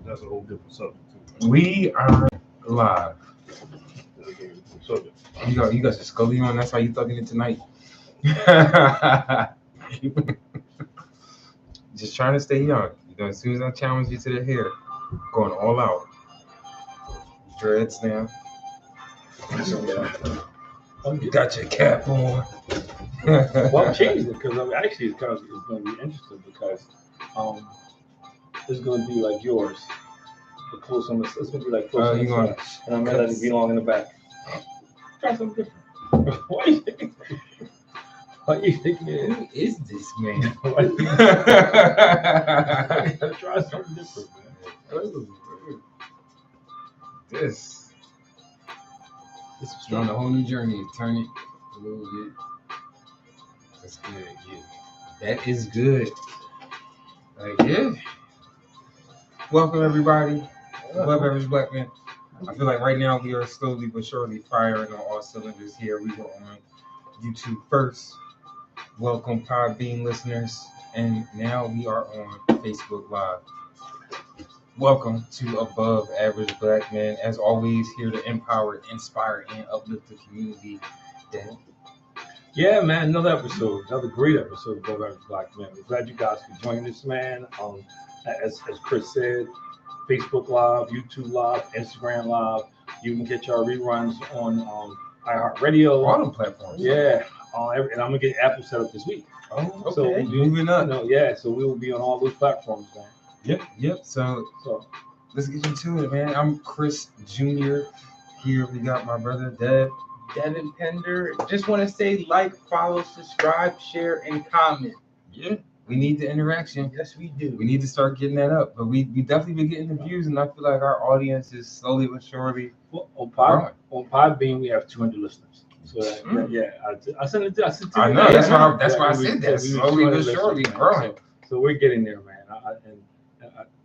that's a whole different subject too. We are live. That's a different subject. You got your Scully on. That's how you thugging it tonight. Just trying to stay young. You know, as soon as I challenge you to the hair, going all out. Dreads now. You got your cap on. Well, I'm changing it because actually it's going to be interesting because it's going to be like yours. The close on the, it's going to be like close on the side. And I'm going to let it be long in the back. Try something different. Why are you thinking? Why are you thinking? Who is this man? Try something different, man. This is on a whole new journey. Turn it a little bit. That's good. Yeah. That is good. Like, yeah. Welcome, everybody. Love Average Black Man. I feel like right now we are slowly but surely firing on all cylinders here. We were on YouTube first. Welcome, Podbean listeners. And now we are on Facebook Live. Welcome to Above Average Black Men. As always, here to empower, inspire, and uplift the community. Dan? Yeah, man, another great episode of Above Average Black Men. We're glad you guys could join us, man. As Chris said, Facebook Live, YouTube Live, Instagram Live. You can get your reruns on iHeartRadio. All them platforms. Yeah, and I'm going to get Apple set up this week. Oh, okay. So moving up. So we will be on all those platforms, man. Yep. So let's get into it, man. I'm Chris Jr. Here we got my brother Devin Pender. Just want to say like, follow, subscribe, share, and comment. Yeah. We need the interaction. Yes, we do. We need to start getting that up. But we definitely been getting the views, and I feel like our audience is slowly but surely. Well, on Podbean, we have 200 listeners. So I sent it to you. I know. That's why I said that. Slowly but surely growing. So we're getting there, man.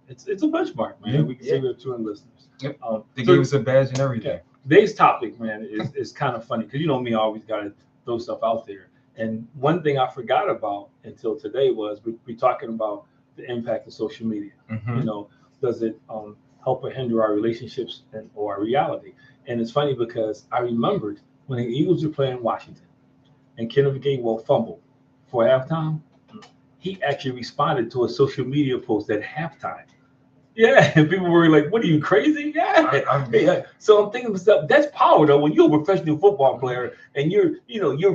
It's a benchmark, man. Yeah. We can say we have 200 listeners. Yep. They gave us a badge and everything. Today's topic, man, is kind of funny because you know me, I always got to throw stuff out there. And one thing I forgot about until today was we talking about the impact of social media. Mm-hmm. You know, does it help or hinder our relationships or our reality? And it's funny because I remembered when the Eagles were playing Washington and Kenneth Gainwell fumbled for halftime, he actually responded to a social media post at halftime. Yeah, and people were like, "What are you crazy?" Yeah. So I'm thinking of stuff. That's power, though. When you're a professional football player and you're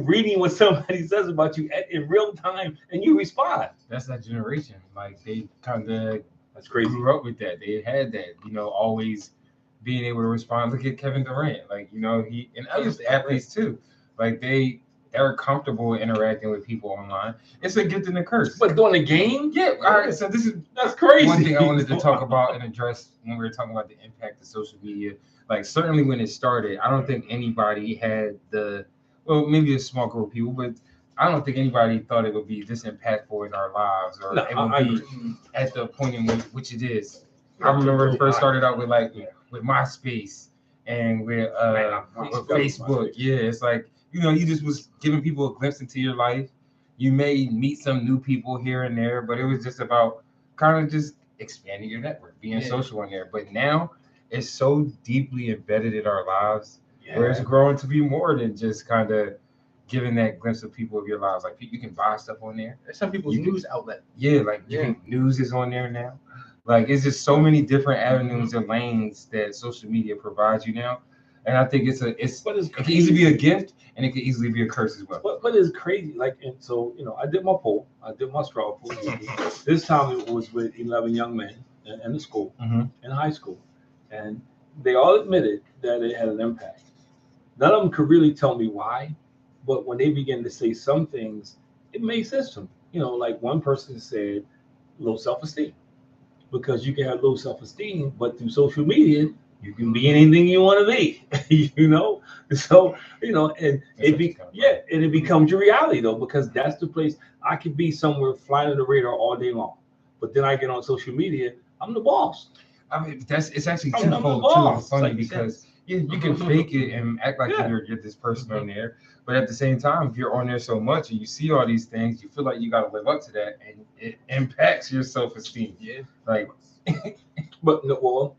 reading what somebody says about you in real time, and you respond. That's that generation. Like they kind of that's crazy. Grew up with that. They had that. Always being able to respond. Look at Kevin Durant. Like he and other athletes too. Like they're comfortable interacting with people online. It's a gift and a curse. But during the game? Yeah. All right. So that's crazy. One thing I wanted to talk about and address when we were talking about the impact of social media. Like certainly when it started, I don't think anybody had maybe a small group of people, but I don't think anybody thought it would be this impactful in our lives or it would be at the point in which it is. I remember it first started out with MySpace and with Facebook. Yeah, it's like, you just was giving people a glimpse into your life. You may meet some new people here and there, but it was just about kind of just expanding your network, being social in there. But now it's so deeply embedded in our lives where it's growing to be more than just kind of giving that glimpse of people of your lives. Like you can buy stuff on there. There's some people's news outlet. Yeah, news is on there now. Like it's just so many different avenues and lanes that social media provides you now. And I think it can easily be a gift and it can easily be a curse as well. But it's crazy. And so, I did my poll. I did my straw poll. This time it was with 11 young men in the school, in high school. And they all admitted that it had an impact. None of them could really tell me why. But when they began to say some things, it made sense to me. Like one person said low self-esteem. Because you can have low self-esteem, but through social media, you can be anything you want to be, So, and it becomes your reality though, because that's the place I could be somewhere flying on the radar all day long, but then I get on social media, I'm the boss. I mean, it's actually twofold too. It's funny because you can fake it and act like you're this person on there, but at the same time, if you're on there so much and you see all these things, you feel like you got to live up to that, and it impacts your self-esteem. Yeah, like. But no, well,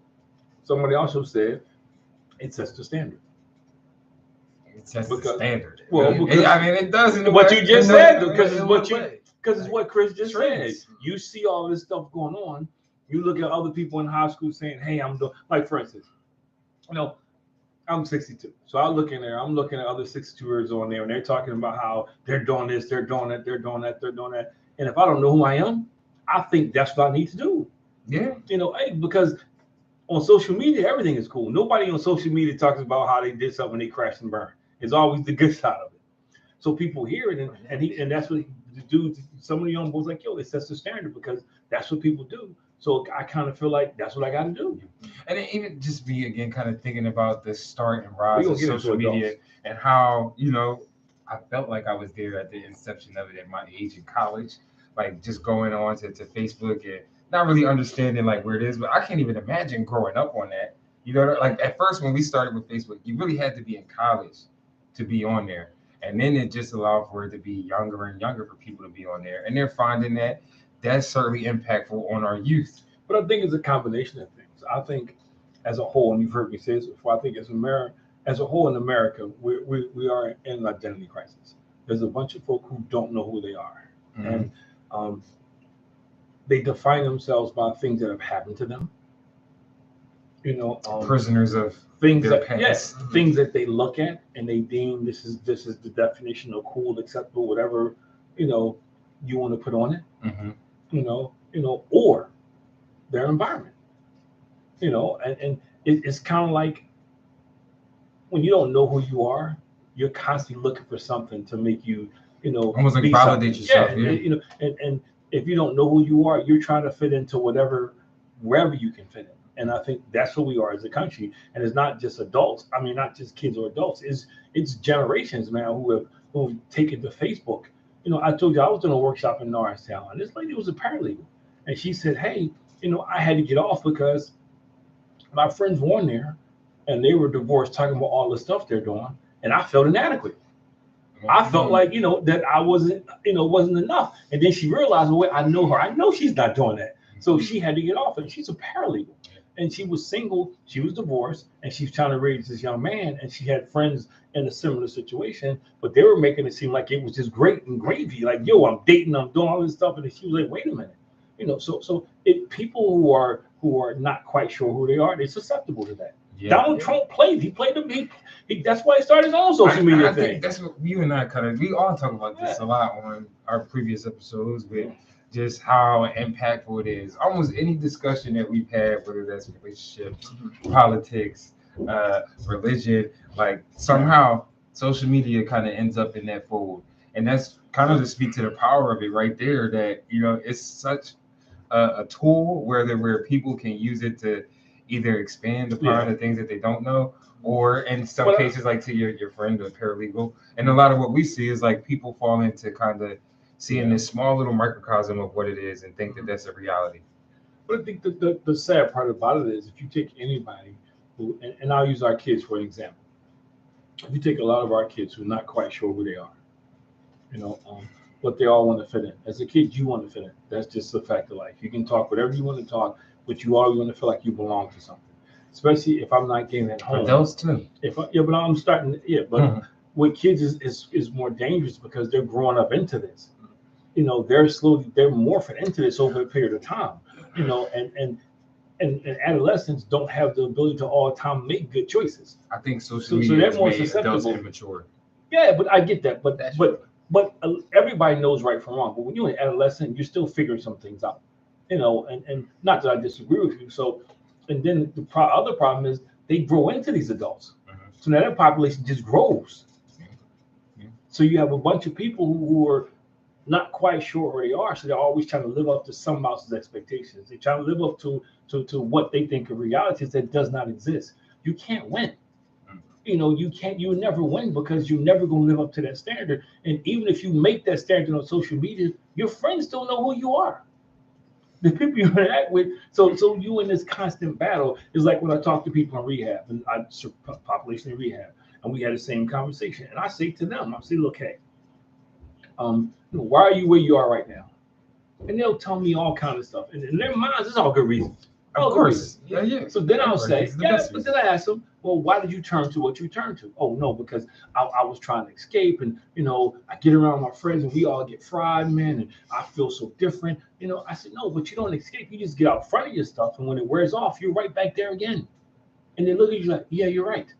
somebody also said it sets the standard. It sets the standard. Well, because, I mean, it doesn't. What you just said, because it's what Chris just Trends. said. You see all this stuff going on. You look at other people in high school saying, "Hey, I'm doing," like, for instance, I'm 62, so I'm looking at other 62-year-olds on there, and they're talking about how they're doing this, they're doing that, they're doing that, they're doing that. And if I don't know who I am, I think that's what I need to do. Yeah. Hey, because on social media, everything is cool. Nobody on social media talks about how they did something and they crashed and burned. It's always the good side of it. So people hear it, and that's what the dudes. Some of the young boys like, yo, it sets the standard because that's what people do. So I kind of feel like that's what I got to do. And it even just be again kind of thinking about the start and rise of social media and how I felt like I was there at the inception of it at my age in college, like just going on to Facebook and not really understanding like where it is. But I can't even imagine growing up on that. Like at first when we started with Facebook, you really had to be in college to be on there. And then it just allowed for it to be younger and younger for people to be on there. And they're finding that that's certainly impactful on our youth. But I think it's a combination of things. I think as a whole, and you've heard me say this before, I think as a whole in America, we are in an identity crisis. There's a bunch of folk who don't know who they are. Mm-hmm. And they define themselves by things that have happened to them. Prisoners of things things that they look at and they deem this is the definition of cool, acceptable, whatever you want to put on it. Mm-hmm. Or their environment. And it's kind of like when you don't know who you are, you're constantly looking for something to make you, almost like validate yourself. Yeah. And if you don't know who you are, you're trying to fit into wherever you can fit in. And I think that's what we are as a country. And it's not just adults. I mean, not just kids or adults. It's generations, man, who've taken to Facebook. I told you I was doing a workshop in Norristown, and this lady was a paralegal, and she said, "Hey, I had to get off because my friends were on there, and they were divorced, talking about all the stuff they're doing, and I felt inadequate. I felt like that I wasn't enough." And then she realized, well, wait, I know her. I know she's not doing that. So she had to get off it. She's a paralegal. And she was single, she was divorced, and she's trying to raise this young man. And she had friends in a similar situation, but they were making it seem like it was just great and gravy. Like, yo, I'm dating, I'm doing all this stuff. And she was like, wait a minute. So people who are not quite sure who they are, they're susceptible to that. Yeah, Donald Trump played. He played them. He that's why he started his own social media thing. I think that's what you and I we all talk about this a lot on our previous episodes, but just how impactful it is. Almost any discussion that we've had, whether that's relationships, politics, religion, like somehow social media kind of ends up in that fold. And that's kind of to speak to the power of it right there, that, it's such a tool where people can use it to either expand upon the things that they don't know, or in some cases, like to your friend, the paralegal. And a lot of what we see is like people fall into kind of seeing this small little microcosm of what it is and think that that's a reality. But I think the sad part about it is, if you take anybody who, and I'll use our kids for an example. If you take a lot of our kids who are not quite sure who they are, but they all want to fit in. As a kid, you want to fit in. That's just the fact of life. You can talk whatever you want to talk, but you always want to feel like you belong to something. Especially if I'm not getting at home. Adults too. But I'm starting. Yeah, but with kids is more dangerous because they're growing up into this. They're morphing into this over a period of time. And adolescents don't have the ability to all the time make good choices. I think social media more made adults immature. Yeah, but I get that. But everybody knows right from wrong. But when you're an adolescent, you're still figuring some things out. And not that I disagree with you. So, and then the other problem is they grow into these adults. So now that population just grows. So you have a bunch of people who are not quite sure where they are, so they're always trying to live up to someone else's expectations. They're trying to live up to what they think of reality that does not exist. You can't win. You never win because you're never going to live up to that standard. And even if you make that standard on social media, your friends don't know who you are. The people you interact with, so you in this constant battle is like when I talk to people in rehab, and I population in rehab, and we had the same conversation. And I say to them, look, hey, why are you where you are right now? And they'll tell me all kinds of stuff. And in their minds, it's all good reasons. Of course. Yeah. So then I'll say, but then I ask them, well, why did you turn to what you turned to? Oh, no, because I was trying to escape, and I get around my friends and we all get fried, man, and I feel so different. I said, no, but you don't escape. You just get out front of your stuff, and when it wears off, you're right back there again. And they look at you like, yeah, you're right.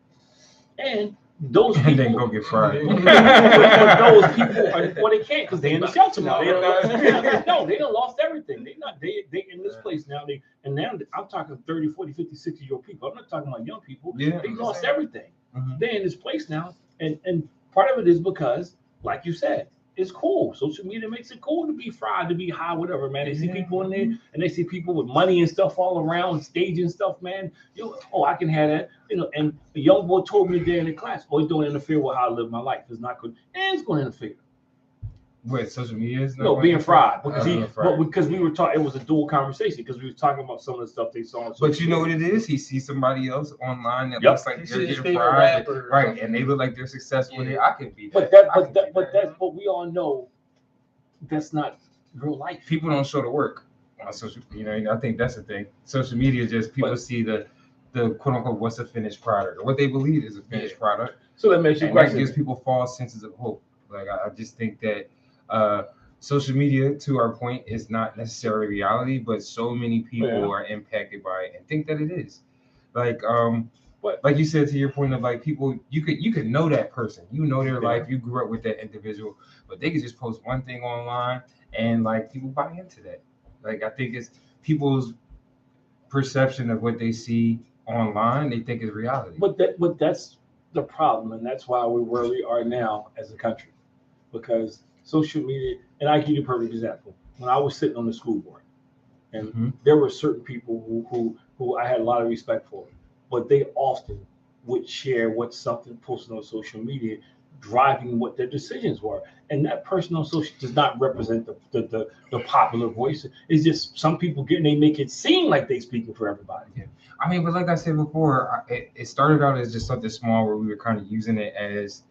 And those people, and then go get fried. but those people, they can't because they're in the shelter now. They done lost everything. They in this place now. Now I'm talking 30, 40, 50, 60-year-old people. I'm not talking about young people. Yeah, they lost everything. They're in this place now, and part of it is because, like you said, it's cool. Social media makes it cool to be fried, to be high, whatever, man. They see people in there, and they see people with money and stuff all around, staging stuff, man. I can have that. And the young boy told me there in the class, it's going to interfere with how I live my life. It's not good. And it's going to interfere. Wait, social media is not being fried. Because we were talking, it was a dual conversation because we were talking about some of the stuff they saw. But you know what it is? He sees somebody else online that looks like they're getting fried, right? And they look like they're successful. Yeah. I can be that. But we all know that's not real life. People don't show the work on social. I think that's the thing. Social media just people see the quote unquote what's a finished product or what they believe is a finished product. So that makes you question. That gives people false senses of hope. Like I just think that. Social media, to our point, is not necessarily reality, but so many people are impacted by it and think that it is. Like like you said, to your point of like people, you could know that person, their life, you grew up with that individual, but they could just post one thing online and like people buy into that. Like I think it's people's perception of what they see online, they think is reality. But that's the problem, and that's why we're where we are now as a country, because social media, and I give you a perfect example. When I was sitting on the school board, and there were certain people who I had a lot of respect for, but they often would share what's something posted on social media, driving what their decisions were. And that person on social does not represent the popular voice. It's just some people they make it seem like they speaking for everybody. Yeah. I mean, but like I said before, it started out as just something small where we were kind of using it as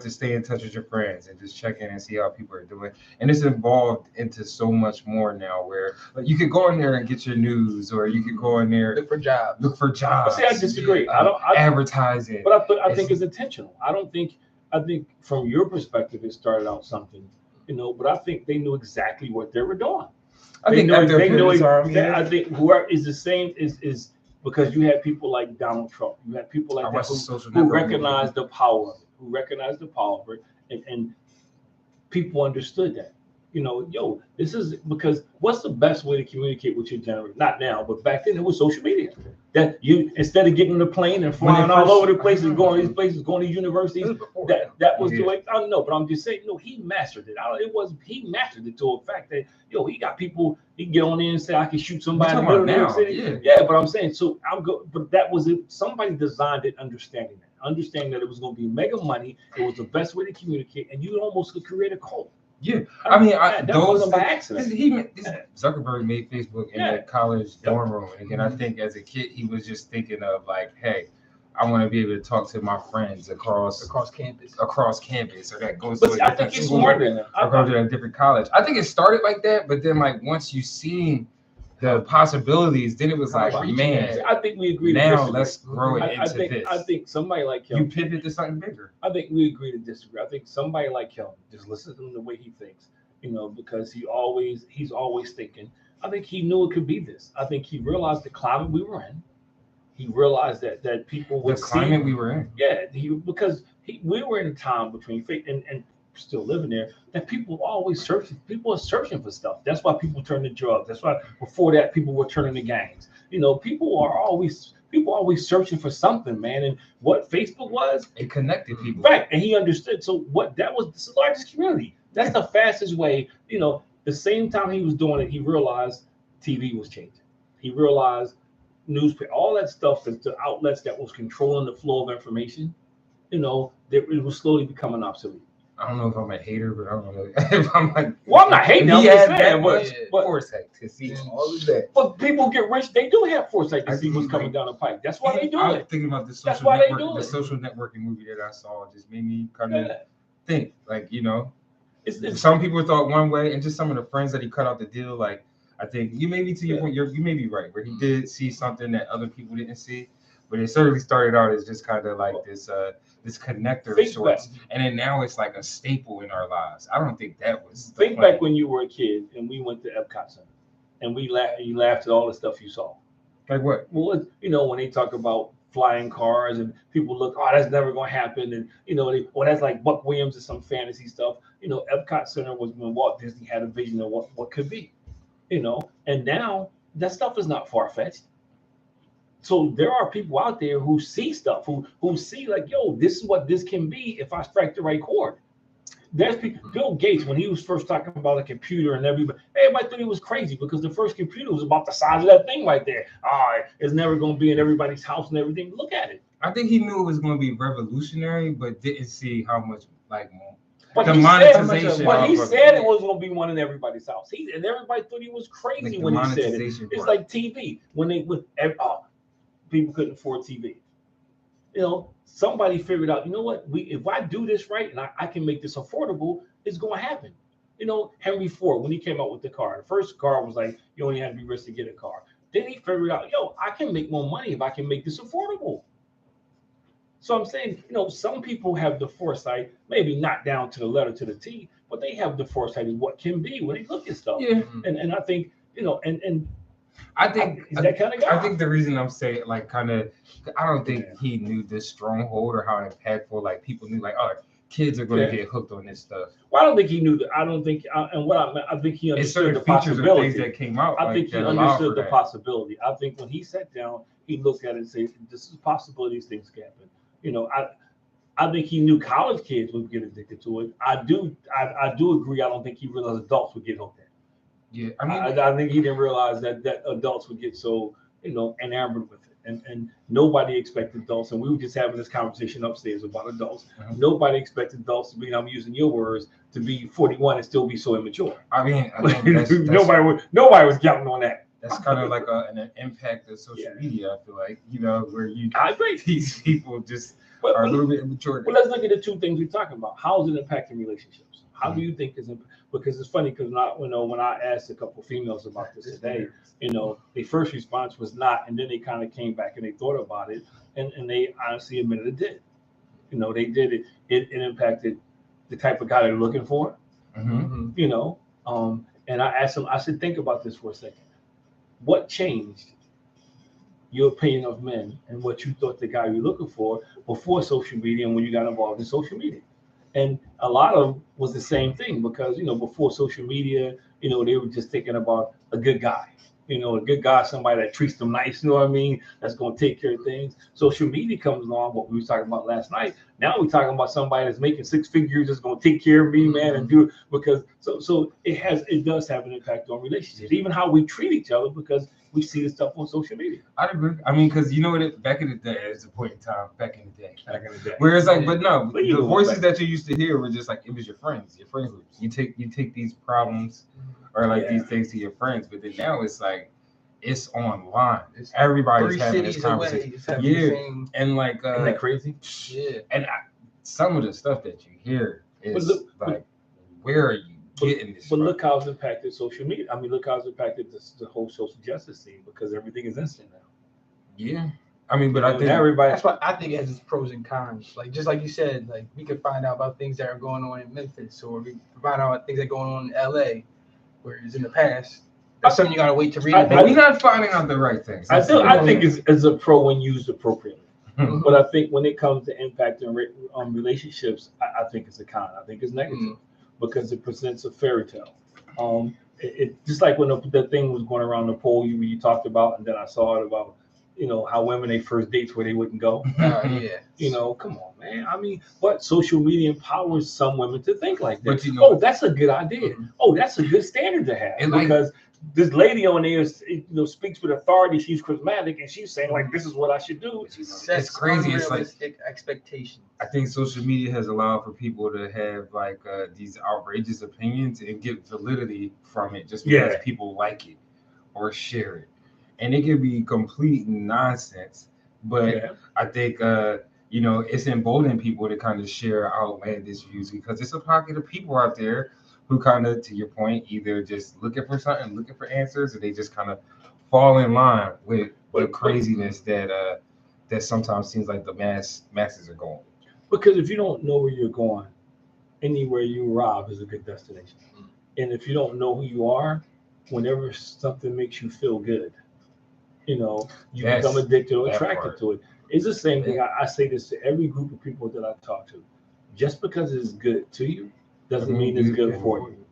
to stay in touch with your friends and just check in and see how people are doing. And it's evolved into so much more now where you could go in there and get your news, or you could go in there look for jobs. But see, I disagree. Advertising. But I think it's intentional. I think from your perspective, it started out something, but I think they knew exactly what they were doing. I think whoever is the same is because you had people like Donald Trump. You had people like that who recognized the power of it. Who recognized the power of it, and people understood that. This is because what's the best way to communicate with your generation? Not now, but back then it was social media. That you instead of getting on the plane and flying all over the places, going to these places, going to these universities, that was the way. I don't know, but I'm just saying, he mastered it. He mastered it to a fact that he got people. He can get on there and say I can shoot somebody in the middle of New York City. Yeah, but I'm saying but that was it. Somebody designed it, understanding that it was going to be mega money. It was the best way to communicate, and you almost could create a cult. Yeah, I mean, that wasn't by accident. Zuckerberg made Facebook in the college dorm room, and again, I think as a kid he was just thinking of like, hey, I want to be able to talk to my friends across campus, or that goes to a different school, or go to a different college. I think it started like that, but then like once you seen the possibilities, then it was like, man, I think we agree. Now let's grow it into this. I think somebody like him. You pivot to something bigger. I think we agree to disagree. I think somebody like him, just listen to him the way he thinks, because he's always thinking. I think he knew it could be this. I think he realized the climate we were in. He realized that people would the climate we were in. Yeah, we were in a time between faith and still living there, that people are searching for stuff. That's why people turn to drugs. That's why before that people were turning to gangs. People are always searching for something, man. And what Facebook was, it connected people, right? And he understood. So that was the largest community. That's the fastest way. The same time he was doing it, he realized TV was changing. He realized newspaper, all that stuff, the outlets that was controlling the flow of information, it was slowly becoming obsolete. I don't know if I'm a hater, but I don't know if I'm like. Well, I'm not hating. I'm just saying, but foresight to see all of that. But people get rich; they do have foresight to see what's coming down the pipe. That's why they do it. I was thinking about the social networking movie that I saw. Just made me kind of think, like, some people thought one way, and just some of the friends that he cut out the deal, like. I think you may be to your point. You may be right, where he did see something that other people didn't see, but it certainly started out as just kind of like this connector of sorts, and then now it's like a staple in our lives. I don't think that was. Think back when you were a kid and we went to Epcot Center, and you laughed at all the stuff you saw. Like what? Well, when they talk about flying cars and people look, oh, that's never going to happen, and that's like Buck Williams or some fantasy stuff. Epcot Center was when Walt Disney had a vision of what could be, and now that stuff is not far fetched. So there are people out there who see stuff, who see like, yo, this is what this can be if I strike the right chord. There's people, Bill Gates, when he was first talking about a computer and everybody thought he was crazy because the first computer was about the size of that thing right there. It's never going to be in everybody's house and everything. Look at it. I think he knew it was going to be revolutionary, but didn't see how much but the monetization. But he said it was going to be one in everybody's house. And everybody thought he was crazy when he said it. It's like TV when people couldn't afford TV. Somebody figured out, what, if I do this right and I can make this affordable, it's going to happen. Henry Ford, when he came out with the car, the first car was like, you only had to be rich to get a car. Then he figured out, I can make more money if I can make this affordable. So I'm saying, some people have the foresight, maybe not down to the letter to the T, but they have the foresight of what can be when they look at stuff. Yeah. And I think, I think he's that kind of guy. I think the reason I'm saying I don't think he knew this stronghold or how impactful. Like people knew, like, oh, kids are going to get hooked on this stuff. Well, I don't think he knew that. I don't think, and what I meant, I think he understood the possibility. Things that came out. I think he understood the possibility. I think when he sat down, he looked at it and said, "This is a possibility. These things can happen." I think he knew college kids would get addicted to it. I do agree. I don't think he realized adults would get hooked at it. Yeah, I think he didn't realize that adults would get so enamored with it, and nobody expected adults. And we were just having this conversation upstairs about adults. Mm-hmm. Nobody expected adults to be, I'm using your words, to be 41 and still be so immature. I mean that's nobody was counting on that. That's kind of like an impact of social media. I feel like where I agree. These people just are a little bit immature. Well, let's look at the two things we're talking about. How is it impacting relationships? How do you think because it's funny because when I asked a couple of females about this today, their first response was not, and then they kind of came back and they thought about it, and they honestly admitted it did. They did it. It impacted the type of guy they're looking for. Mm-hmm. And I asked them, I said, think about this for a second. What changed your opinion of men and what you thought the guy you're looking for before social media and when you got involved in social media? And a lot of was the same thing because, before social media, they were just thinking about a good guy, a good guy, somebody that treats them nice, that's going to take care of things. Social media comes along, what we were talking about last night. Now we're talking about somebody that's making six figures, that's going to take care of me, man, and do it because so it does have an impact on relationships, even how we treat each other because we see this stuff on social media. I agree. I mean, because back in the day, there's a point in time back in the day, where it's like, but no, the voices that you used to hear were just like it was your friend groups. You take these problems or these things to your friends, but then now it's like it's online. Everybody's having this conversation. And like, isn't that crazy? Yeah. And some of the stuff that you hear is where are you? But look how it's impacted social media. I mean, look how it's impacted the whole social justice scene because everything is instant now. Yeah, I mean, but I think everybody. That's why I think it has its pros and cons. Like just like you said, like we could find out about things that are going on in Memphis, or we find out about things that are going on in LA, whereas in the past, that's something you gotta wait to read. We're not finding out the right things. I think it's a pro when used appropriately. Mm-hmm. But I think when it comes to impacting relationships, I think it's a con. I think it's negative. Mm-hmm. Because it presents a fairy tale. It just like when the thing was going around the poll you talked about, and then I saw it about how women they first dates where they wouldn't go. Come on, man. I mean, but social media empowers some women to think like that. But that's a good idea. Mm-hmm. Oh, that's a good standard to have because this lady on there speaks with authority. She's charismatic and she's saying like this is what I should do. It's crazy. It's like expectations. I think social media has allowed for people to have these outrageous opinions and get validity from it just because people like it or share it, and it can be complete nonsense. But I think it's emboldening people to kind of share outlandish views because it's a pocket of people out there who kind of, to your point, either just looking for something, looking for answers, or they just kind of fall in line with the craziness that sometimes seems like the masses are going. Because if you don't know where you're going, anywhere you arrive is a good destination. And if you don't know who you are, whenever something makes you feel good, you become addicted or attracted to it. It's the same thing. I say this to every group of people that I talk to. Just because it's good to you doesn't mean it's good for you.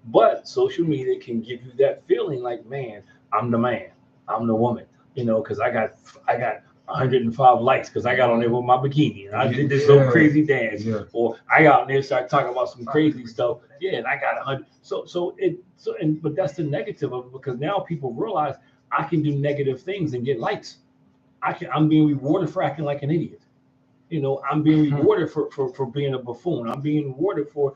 But social media can give you that feeling like, man, I'm the man, I'm the woman, because I got 105 likes because I got on there with my bikini and I did this little crazy dance, or I got on there started talking about some crazy stuff. Yeah, and I got 100. But that's the negative of it, because now people realize I can do negative things and get likes. I'm being rewarded for acting like an idiot. I'm being rewarded for being a buffoon. I'm being rewarded for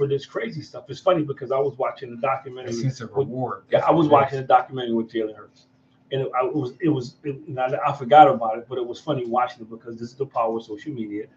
this crazy stuff. It's funny because I was watching a documentary. It's a reward. I was watching a documentary with Jalen Hurts, and I forgot about it, but it was funny watching it because this is the power of social media.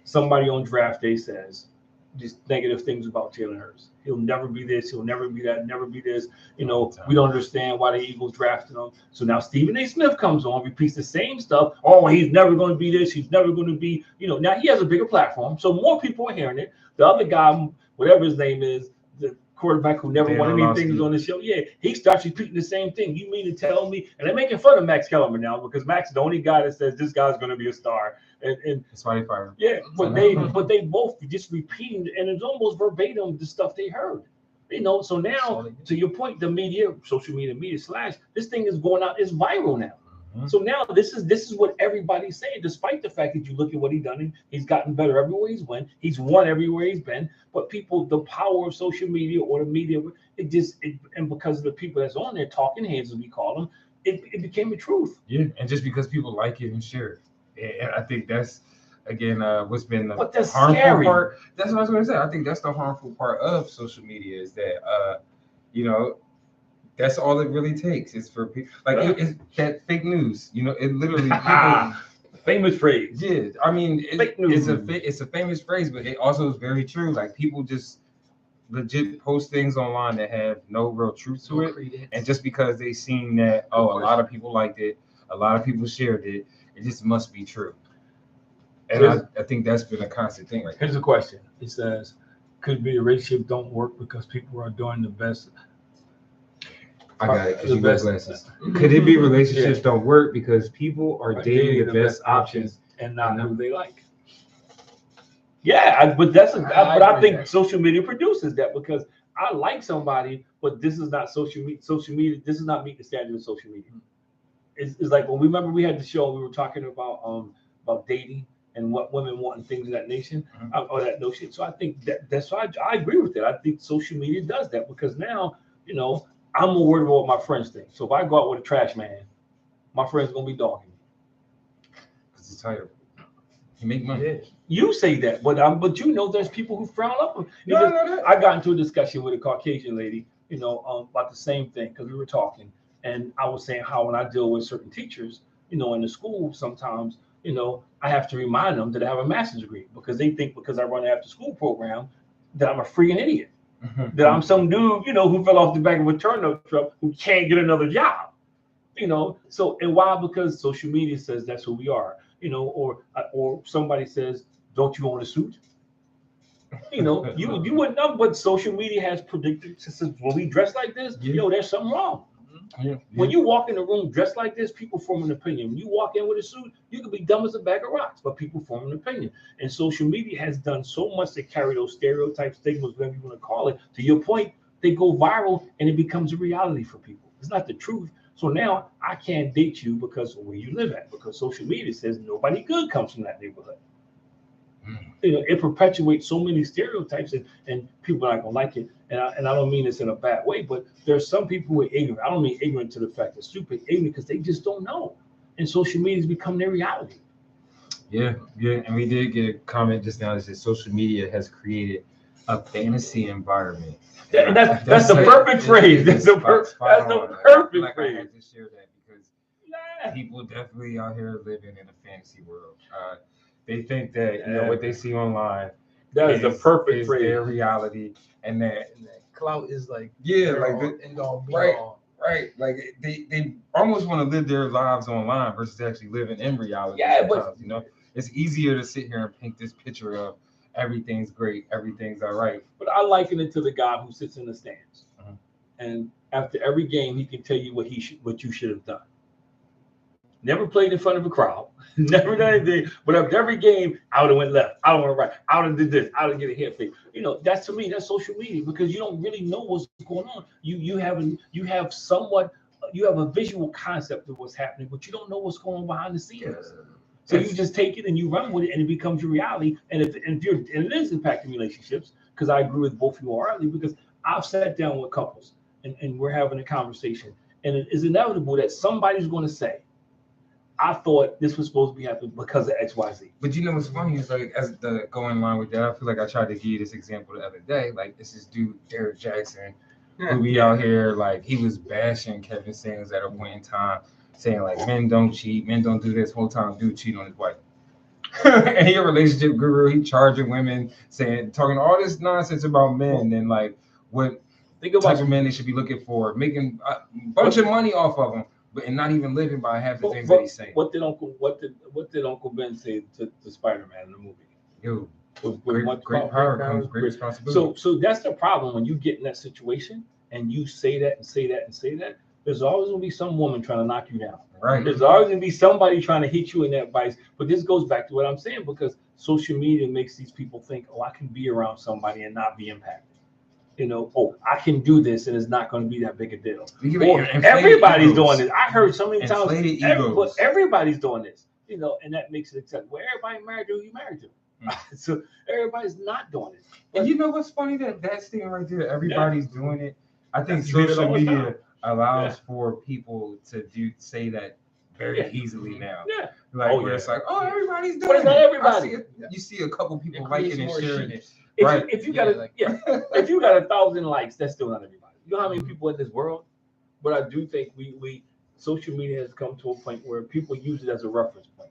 Somebody on draft day says these negative things about Jalen Hurts. He'll never be this. He'll never be that. Never be this. We don't understand why the Eagles drafted him. So now Stephen A. Smith comes on, repeats the same stuff. Oh, he's never going to be this. He's never going to be. Now he has a bigger platform, so more people are hearing it. The other guy, whatever his name is, the quarterback who never won anything, is on the show. Yeah, he starts repeating the same thing. You mean to tell me? And they're making fun of Max Kellerman now because Max is the only guy that says this guy's going to be a star. And that's why they fired him. Yeah, but they both just repeating, and it's almost verbatim the stuff they heard. So now, to your point, the media, social media, this thing is going out, it's viral now. Mm-hmm. So now this is what everybody's saying, despite the fact that you look at what he's done, he's gotten better everywhere he's went, he's won everywhere he's been. But people, the power of social media or the media, and because of the people that's on there, talking heads as we call them, it became the truth. Yeah, and just because people like it and share it, and I think that's again what's been the harmful part. That's what I was going to say. I think that's the harmful part of social media is that that's all it really takes. It's for people it's that fake news. It literally famous phrase. Yeah, I mean, fake news. It's a famous phrase, but it also is very true. Like people just legit post things online that have no real truth to it, and just because they seen that a lot of people liked it, a lot of people shared it, it just must be true. And I think that's been a constant thing. Right? Here's a question. It says, could it be a relationship don't work because people are doing the best? I got it because you wear glasses. Could it be relationships don't work because people are dating the best options and not who they like? Yeah, but I think social media produces that because I like somebody, but this is not social media. Social media, this is not meeting the standard of social media. It's like when we had the show, we were talking about dating and what women want and things of that nation, or that notion. So I think that's why I agree with that. I think social media does that because now, I'm more worried about what my friends think. So if I go out with a trash man, my friend's gonna be dogging me. Because he's tired. You make money. Yeah. You say that, but there's people who frown up. I got into a discussion with a Caucasian lady, about the same thing because we were talking, and I was saying how when I deal with certain teachers, in the school, sometimes, I have to remind them that I have a master's degree because they think because I run an after-school program that I'm a freaking idiot. That I'm some dude, who fell off the back of a turnip truck who can't get another job, So, and why? Because social media says that's who we are, or somebody says, "Don't you own a suit?" You wouldn't know, but social media has predicted. Says, when we dress like this, there's something wrong. Yeah. When you walk in a room dressed like this, people form an opinion. When you walk in with a suit, you can be dumb as a bag of rocks, but people form an opinion. And social media has done so much to carry those stereotypes, stigmas, whatever you want to call it. To your point, they go viral and it becomes a reality for people. It's not the truth. So now I can't date you because of where you live at, because social media says nobody good comes from that neighborhood. It perpetuates so many stereotypes, and people are not gonna like it. And I don't mean this in a bad way, but there's some people who are ignorant. I don't mean ignorant to the fact they're stupid, ignorant because they just don't know. And social media has become their reality. Yeah. And we did get a comment just now that says social media has created a fantasy environment. Yeah, and that's the perfect phrase. That's the perfect phrase. I had to share that because people definitely out here living in a fantasy world. They think that what they see online That is the perfect phrase. Their reality, and that clout is like end all be all. Right, like they almost want to live their lives online versus actually living in reality. Yeah, but you know, it's easier to sit here and paint this picture of everything's great, everything's all right. But I liken it to the guy who sits in the stands, and after every game, he can tell you what you should have done. Never played in front of a crowd, never done anything. But after every game, I would have went left, I would have went right, I would have did this, I would have get a hit fake. You know, that's to me, that's social media because you don't really know what's going on. You have a visual concept of what's happening, but you don't know what's going on behind the scenes. So you just take it and you run with it, and it becomes your reality. And if it is impacting relationships, because I agree with both of you already, because I've sat down with couples and we're having a conversation, and it is inevitable that somebody's going to say, I thought this was supposed to be happening because of XYZ. But you know what's funny is like as the going line with that, I feel like I tried to give you this example the other day. Like this dude Derek Jackson, who be out here like he was bashing Kevin Samuels at a point in time, saying like men don't cheat, men don't do this. Whole time dude cheating on his wife. And he a relationship guru, he charging women, talking all this nonsense about men and like what type of men they should be looking for, making a bunch of money off of them. And not even living by half the things that he's saying. What did Uncle Ben say to Spider-Man in the movie? Yo, great power comes great responsibility. So that's the problem when you get in that situation and you say that and say that and say that. There's always gonna be some woman trying to knock you down. Right. There's always gonna be somebody trying to hit you in that vice. But this goes back to what I'm saying because social media makes these people think, oh, I can be around somebody and not be impacted. You know, oh, I can do this and it's not going to be that big a deal. Everybody's doing this. I heard so many times, everybody's doing this, you know, and that makes it acceptable. Well, everybody married to who you married to. So everybody's not doing it. And you know what's funny? That thing right there, everybody's doing it. I think social media allows for people to say that very easily now. Yeah. Like where it's like, oh, everybody's doing it. But it's not everybody. You see a couple people liking and sharing it. If you got 1,000 likes, that's still not everybody. You know how many people in this world? But I do think we social media has come to a point where people use it as a reference point.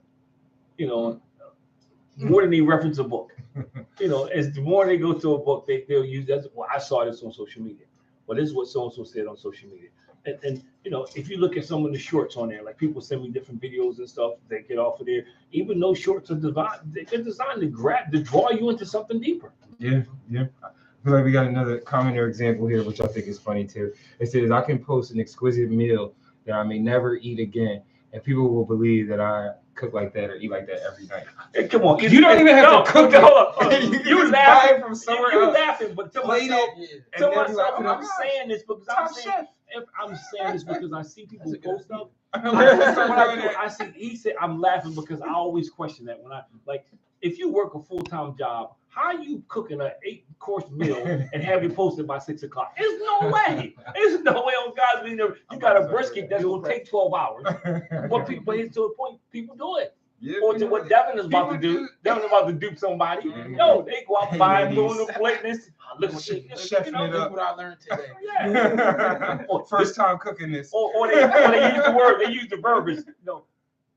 You know, more than they reference a book. You know, as the more they go to a book, they'll use that. Well, I saw this on social media. Well, this is what so and so said on social media. And you know, if you look at some of the shorts on there, like people send me different videos and stuff, they get off of there. Even those shorts are designed to draw you into something deeper. Yeah. I feel like we got another comment or example here, which I think is funny too. It says, I can post an exquisite meal that I may never eat again, and people will believe that I cook like that or eat like that every night. Hey, come on, you don't even have to cook it. Hold on. You laughing from somewhere else. You laughing, but to myself, I'm saying this because I'm saying this because I see people post stuff. I see. He said, I'm laughing because I always question that when I like. If you work a full-time job, how are you cooking an 8-course meal and have it posted by 6 o'clock? There's no way. There's no way on God's green earth. You got a brisket that's going to take 12 hours. But it's to a point, people do it. Yeah, or to what Devin is about to do. Devin is about to dupe somebody. No, they go out and buy and doing the plateness. Look what chefing it up. What I learned today. Yeah. First time cooking this. Or they use the word, they use the verbiage. No,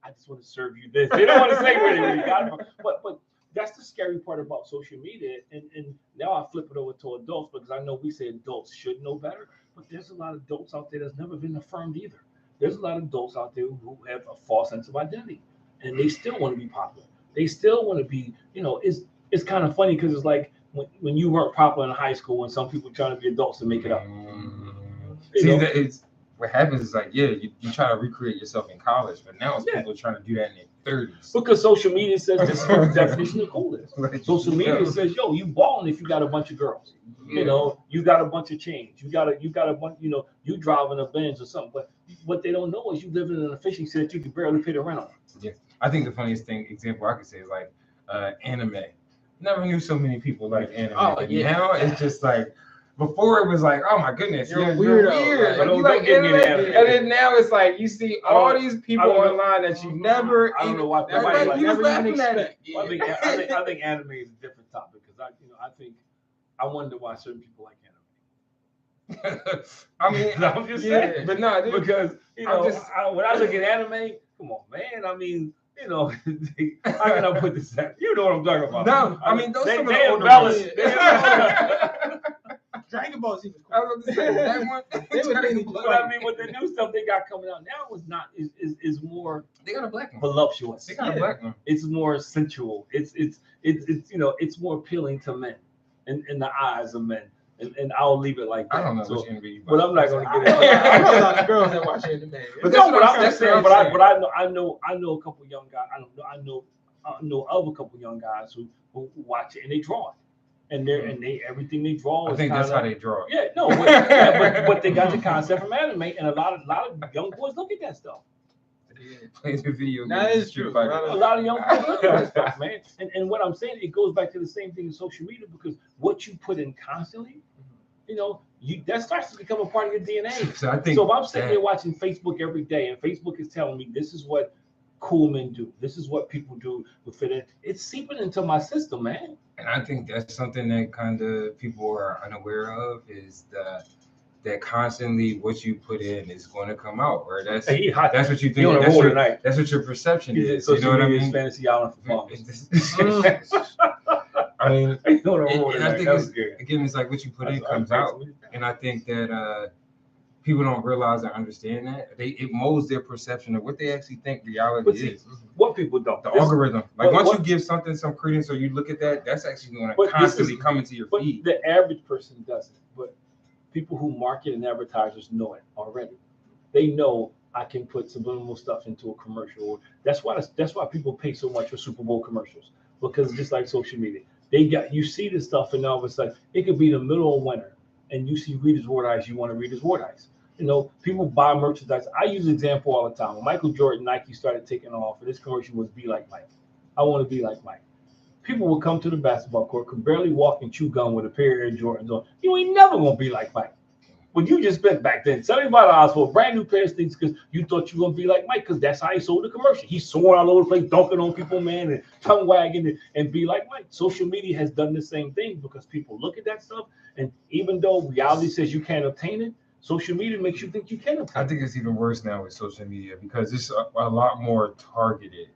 I just want to serve you this. They don't want to say what it is. But that's the scary part about social media. And now I flip it over to adults because I know we say adults should know better, but there's a lot of adults out there that's never been affirmed either. There's a lot of adults out there who have a false sense of identity, and they still want to be popular. They still want to be, you know, it's kind of funny because it's like when you weren't popular in high school and some people trying to be adults to make it up. What happens is like, you try to recreate yourself in college, but now it's people trying to do that in their 30s. Because social media says this is the definition of coolness. Social media says, yo, you balling if you got a bunch of girls. Yeah. You know, you got a bunch of change. You got a bunch, you know, you driving a Benz or something. But what they don't know is you living in a fishing city that you can barely pay the rent on. Yeah. I think the funniest example I could say is like anime. Never knew so many people like anime. Oh, yeah. Now it's just like, before it was like, oh my goodness, you're weird. Like, you like anime. And then now it's like you see all these people online that you never. I don't know why. You was laughing at it. I think anime is a different topic because I wonder why certain people like anime. I mean, I'm just saying, but no, because you know when I look at anime, come on, man. I mean, you know, how can I put this out? You know what I'm talking about. No, I mean, those they some of the older embellish. ones. They embellish. Dragon Ball Z was I cool. was about to say, that one. They were mainly just But I mean, with the new stuff they got coming out now is more They got a black one. voluptuous. They got a black one. It's more sensual. It's you know, it's more appealing to men in the eyes of men. And I'll leave it like that. I don't know So, which anime you but I'm not going to get I into know a it. lot of girls that watch anime. But No, but that's I'm just saying. what But I'm saying. I know a couple young guys. I know of a couple young guys who watch it and they draw it, and they everything they draw. I think that's how they draw. Yeah, no, but they got the concept from anime, and a lot of young boys look at that stuff. Play the video. That games, is Street true. Fighter. A lot of young boys look at that stuff, man. And what I'm saying, it goes back to the same thing in social media, because what you put in constantly, you know, that starts to become a part of your DNA. So I think. So if I'm sitting there watching Facebook every day, and Facebook is telling me this is what cool men do, this is what people do with fit in, it's seeping into my system, man. And I think that's something that kind of people are unaware of, is that constantly what you put in is going to come out, or that's what you think. On a roll tonight. That's what your perception is. So You know what I mean? Fantasy Island for moms. I mean, on a roll and I tonight. think again, it's like what you put in comes out, and I think that people don't realize or understand that it molds their perception of what they actually think reality is. What people don't. The algorithm, like once you give something some credence, or you look at that, that's actually going to constantly come into your feed. But the average person doesn't. But people who market and advertisers know it already. They know I can put subliminal stuff into a commercial. That's why people pay so much for Super Bowl commercials, because just like social media, you see this stuff, and all of a sudden it could be the middle of winter, and you see Reader's Wardice, you want to read his Wardice. You know, people buy merchandise. I use an example all the time. When Michael Jordan, Nike started taking off, and this commercial was "Be Like Mike." I want to be like Mike. People would come to the basketball court, could barely walk and chew gum with a pair of Air Jordans on. You ain't never gonna be like Mike. Well, you just spent back then $75 for a brand new pair of sneakers because you thought you were gonna be like Mike, because that's how he sold the commercial. He's soaring all over the place, dunking on people, man, and tongue wagging and be like Mike. Social media has done the same thing, because people look at that stuff, and even though reality says you can't obtain it, social media makes you think you can obtain it. I think it's even worse now with social media, because it's a lot more targeted,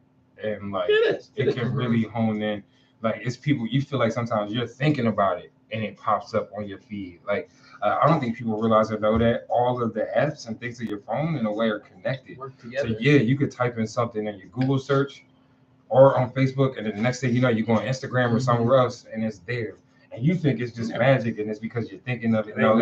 and like it can really hone in. Like, it's people, you feel like sometimes you're thinking about it and it pops up on your feed. Like, I don't think people realize or know that all of the apps and things of your phone in a way are connected. Work together. So yeah, you could type in something in your Google search or on Facebook, and then the next thing you know, you go on Instagram or somewhere else, and it's there. And you think it's just magic, and it's because you're thinking of it. No,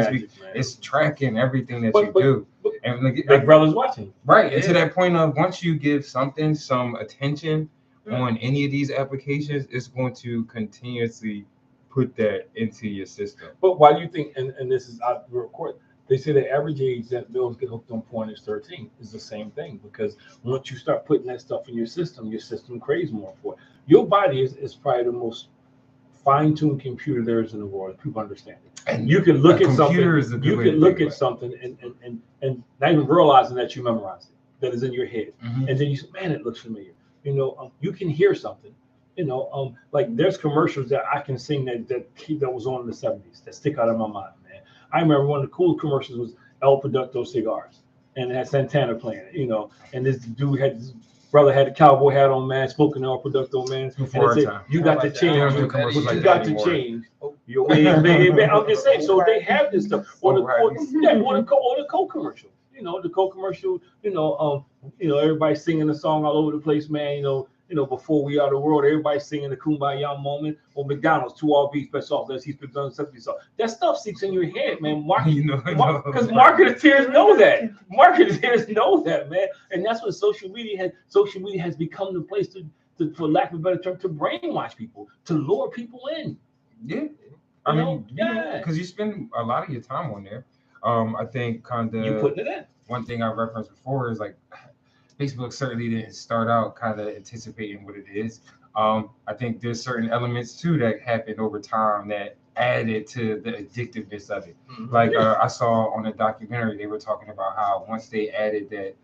it's tracking everything that you do. And like brothers watching. Right. And to that point of, once you give something some attention on any of these applications, it's going to continuously put that into your system. But why do you think, and this is out of the record, they say the average age that males get hooked on porn is 13, is the same thing, because once you start putting that stuff in your system craves more for it. Your body is probably the most fine-tuned computer there is in the world, if people understand it. And you can look at something, and not even realizing that you memorized it, that is in your head. And then you say, man, it looks familiar. You know, you can hear something. You know, like there's commercials that I can sing that was on in the 70s that stick out of my mind, man. I remember one of the cool commercials was El Producto cigars, and it had Santana playing it, you know, and this brother had a cowboy hat on, man, smoking El Producto, man. Before and said, you got to change. You got to change. Your way, I'm just saying. So they have this stuff, or the Coke commercial. You know, the Coke commercial. You know, everybody singing the song all over the place, man. You know, before we are the world, everybody singing the Kumbaya moment. Or McDonald's, 2 all beef, best off, let's eat $6.70 sauce. That stuff sits in your head, man. Because marketeers know that. Marketeers know that, man. And that's what social media has become the place to, for lack of a better term, to brainwash people, to lure people in. Yeah. I mean, because you spend a lot of your time on there. I think kind of you putting it in. One thing I referenced before is like, Facebook certainly didn't start out kind of anticipating what it is. I think there's certain elements too that happened over time that added to the addictiveness of it. Like I saw on a documentary, they were talking about how once they added that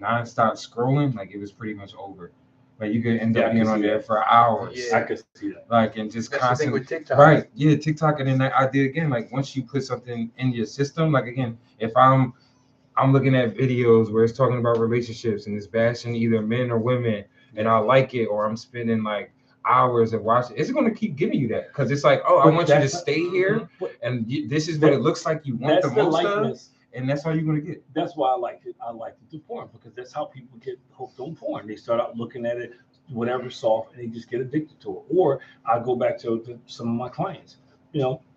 nonstop scrolling, like it was pretty much over. Like you could end up being on there for hours. Yeah, I could see that. Like, and just that's constantly. The thing with TikTok. Right. Yeah, TikTok. And then that idea again, like once you put something in your system, like again, if I'm looking at videos where it's talking about relationships and it's bashing either men or women, and I like it, or I'm spending like hours and watching, it's going to keep giving you that because it's like, oh, I want you to stay here, and this is what it looks like you want the most of, and that's all you're going to get. That's why I like it. I like it to porn because that's how people get hooked on porn. They start out looking at it, whatever soft, and they just get addicted to it. Or I go back to some of my clients.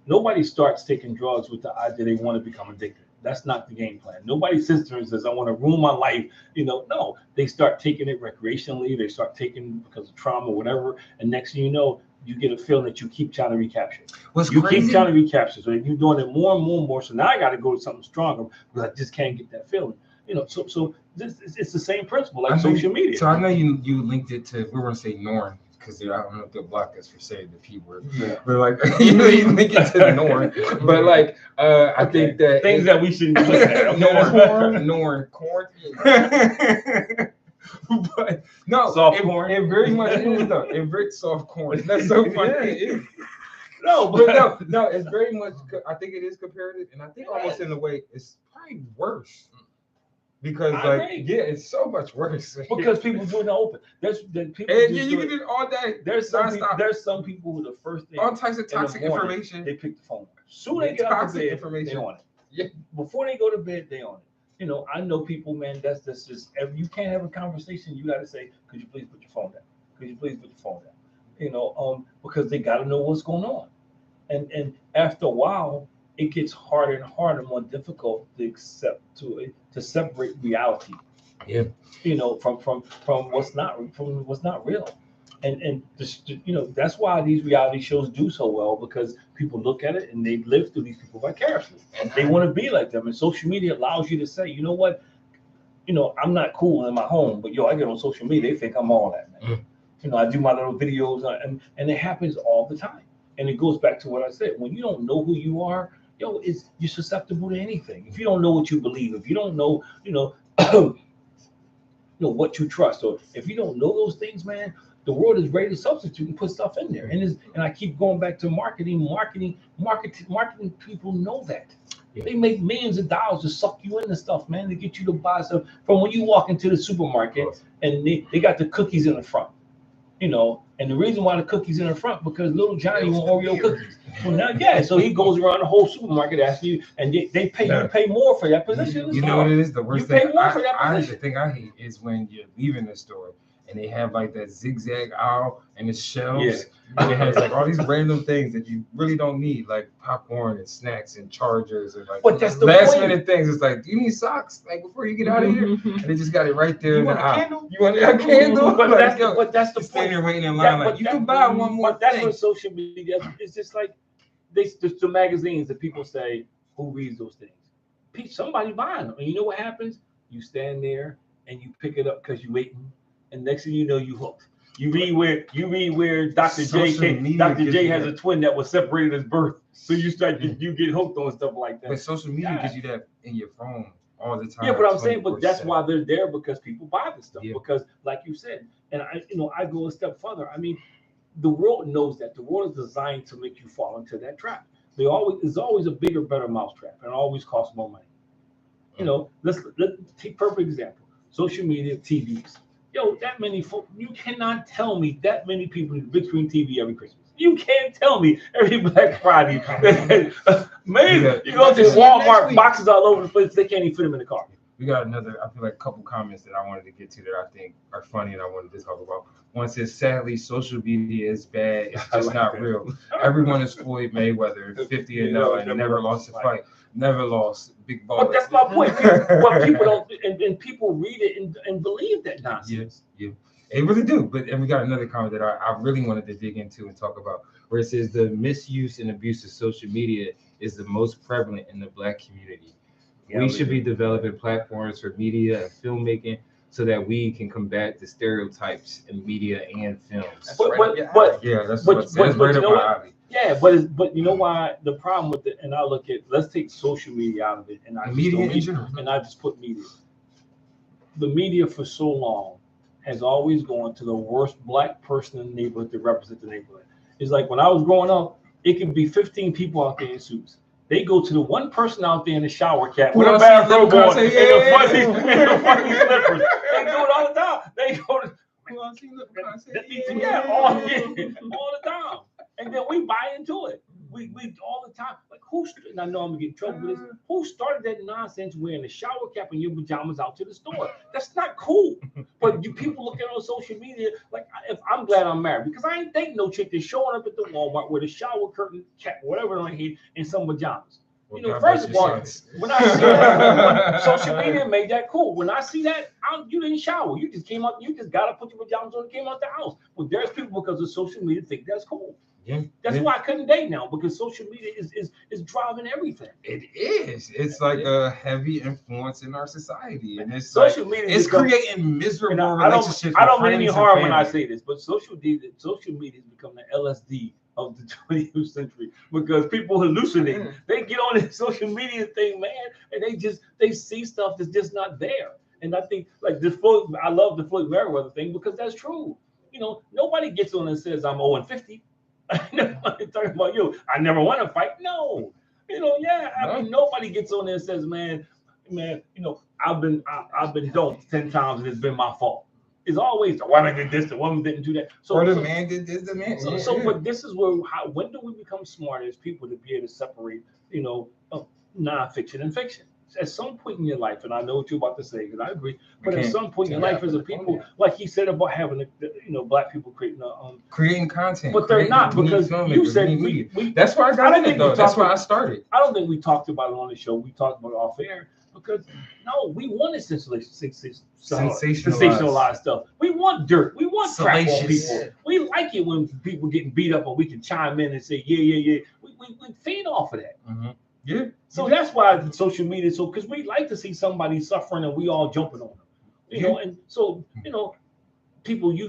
Nobody starts taking drugs with the idea they want to become addicted. That's not the game plan. Nobody sits there and says, I want to ruin my life. No, they start taking it recreationally. They start taking it because of trauma or whatever. And next thing you know, you get a feeling that you keep trying to recapture. Keep trying to recapture. So you're doing it more and more and more. So now I got to go to something stronger because I just can't get that feeling. So it's the same principle like social media. So I know you linked it to, we want to say Norn, because I don't know if they'll block us for saying the P word. Yeah. But like, you link it to the Norn. But like, I think that things that we shouldn't look at. Norn, corn. But no, soft corn. It very much is though. It very soft corn. That's so funny. Yeah, it is. No, it's very much. I think it is comparative, and I think almost in a way it's probably worse. Because it's so much worse. Because people do it in the open. You can do it all day. There's some people who the first thing, all types of toxic information. They pick the phone. Soon they get out of bed, they on it. Yeah. Before they go to bed, they on it. I know people, man. That's just you can't have a conversation. You got to say, could you please put your phone down? Could you please put your phone down? Because they got to know what's going on, and after a while, it gets harder and harder, more difficult to separate reality. Yeah. From what's not real. And that's why these reality shows do so well, because people look at it and they live through these people vicariously. And they want to be like them. And social media allows you to say, you know what? I'm not cool in my home, but I get on social media, they think I'm all that, man. I do my little videos and it happens all the time. And it goes back to what I said. When you don't know who you are, you're susceptible to anything. If you don't know what you believe, if you don't know, what you trust, or if you don't know those things, man, the world is ready to substitute and put stuff in there. And I keep going back to marketing. Marketing people know that. Yeah. They make millions of dollars to suck you into stuff, man, to get you to buy stuff. From when you walk into the supermarket and they got the cookies in the front. And the reason why the cookies in the front, because little Johnny want Oreo cookies. Well, now, so he goes around the whole supermarket asking you, and they pay you pay more for that position. You know what it is? The worst thing. The thing I hate is when you're leaving the store and they have like that zigzag aisle and the shelves, and it has like all these random things that you really don't need, like popcorn and snacks and chargers and like last minute things. It's like, do you need socks like before you get out of here? And they just got it right there in the aisle. You want a candle? But that's the point. You're waiting in line like you can buy one more. But that's what social media. It's just like the magazines that people say, who reads those things? Somebody buying them, and you know what happens? You stand there and you pick it up because you're waiting. And next thing you know, you hooked. You read where Dr. J has a twin that was separated at birth. So you get hooked on stuff like that. But social media gives you that in your phone all the time. Yeah, but I'm saying, but that's why they're there, because people buy this stuff. Yeah. Because like you said, and I go a step further. I mean, the world knows that. The world is designed to make you fall into that trap. There's always a bigger, better mousetrap, and it always costs more money. Let's take perfect example. Social media, TVs. That many folks, you cannot tell me that many people in the big screen TV every Christmas. You can't tell me every Black Friday. Man, you go to Walmart, boxes all over the place, they can't even fit them in the car. We got another, I feel like a couple comments that I wanted to get to that I think are funny and I wanted to talk about. One says, sadly, social media is bad. It's just not real. Everyone is Floyd Mayweather, 50 and 0, and never lost a fight. Never lost. Big ball. But that's my point. What people don't, and people read it and believe that nonsense. Yeah. They really do. And we got another comment that I really wanted to dig into and talk about, where it says the misuse and abuse of social media is the most prevalent in the Black community. Yeah, we should be developing platforms for media and filmmaking so that we can combat the stereotypes in media and films. That's right up my alley. Yeah, but you know why the problem with it, and I look at, let's take social media out of it, and I just put media. The media for so long has always gone to the worst Black person in the neighborhood to represent the neighborhood. It's like when I was growing up, it could be 15 people out there in suits. They go to the one person out there in the shower cap with a bathrobe on and the funny slippers. They do it all the time. They go to Yeah, all the time. And then we buy into it. We all the time. Like and I know I'm gonna get in trouble with this. Who started that nonsense wearing a shower cap and your pajamas out to the store? That's not cool. But you people looking on social media like if I'm glad I'm married because I ain't dating no chick that's showing up at the Walmart with a shower curtain cap, whatever on her head, and some pajamas. You know, first of all, when I see that, social media made that cool. When I see that, you didn't shower. You just came up. You just got to put your pajamas on and came out the house. Well, there's people because of social media think that's cool. Yeah, that's why I couldn't date now because social media is driving everything. It is. It's like a heavy influence in our society, and it's social media. It's creating miserable relationships. I don't mean any harm when I say this, but social media has become the LSD of the 20th century because people hallucinate. They get on this social media thing, man, and they see stuff that's just not there. And I think like I love the Floyd Mayweather thing because that's true. You know, nobody gets on and says I'm 0-50. Nobody talking about you. I never want to fight. No, you know, I mean, nobody gets on there and says, man, you know, I've been dumped 10 times and it's been my fault. It's always the woman did this, the woman didn't do that. Man did this, the man. But this is when do we become smart as people to be able to separate, you know, nonfiction and fiction? At some point in your life, and I know what you're about to say, because I agree, but at some point in your life as a people, like he said about having, black people creating content. But they're not, because you said that's why I got it, though. That's why I started. I don't think we talked about it on the show. We talked about it off air, because, no, we want to sensationalize stuff. We want dirt. We want crap on people. We like it when people getting beat up and we can chime in and say, yeah. We feed off of that. Mm-hmm. Yeah. So that's why social media is so, because we like to see somebody suffering and we all jumping on them. You know, and so, you know,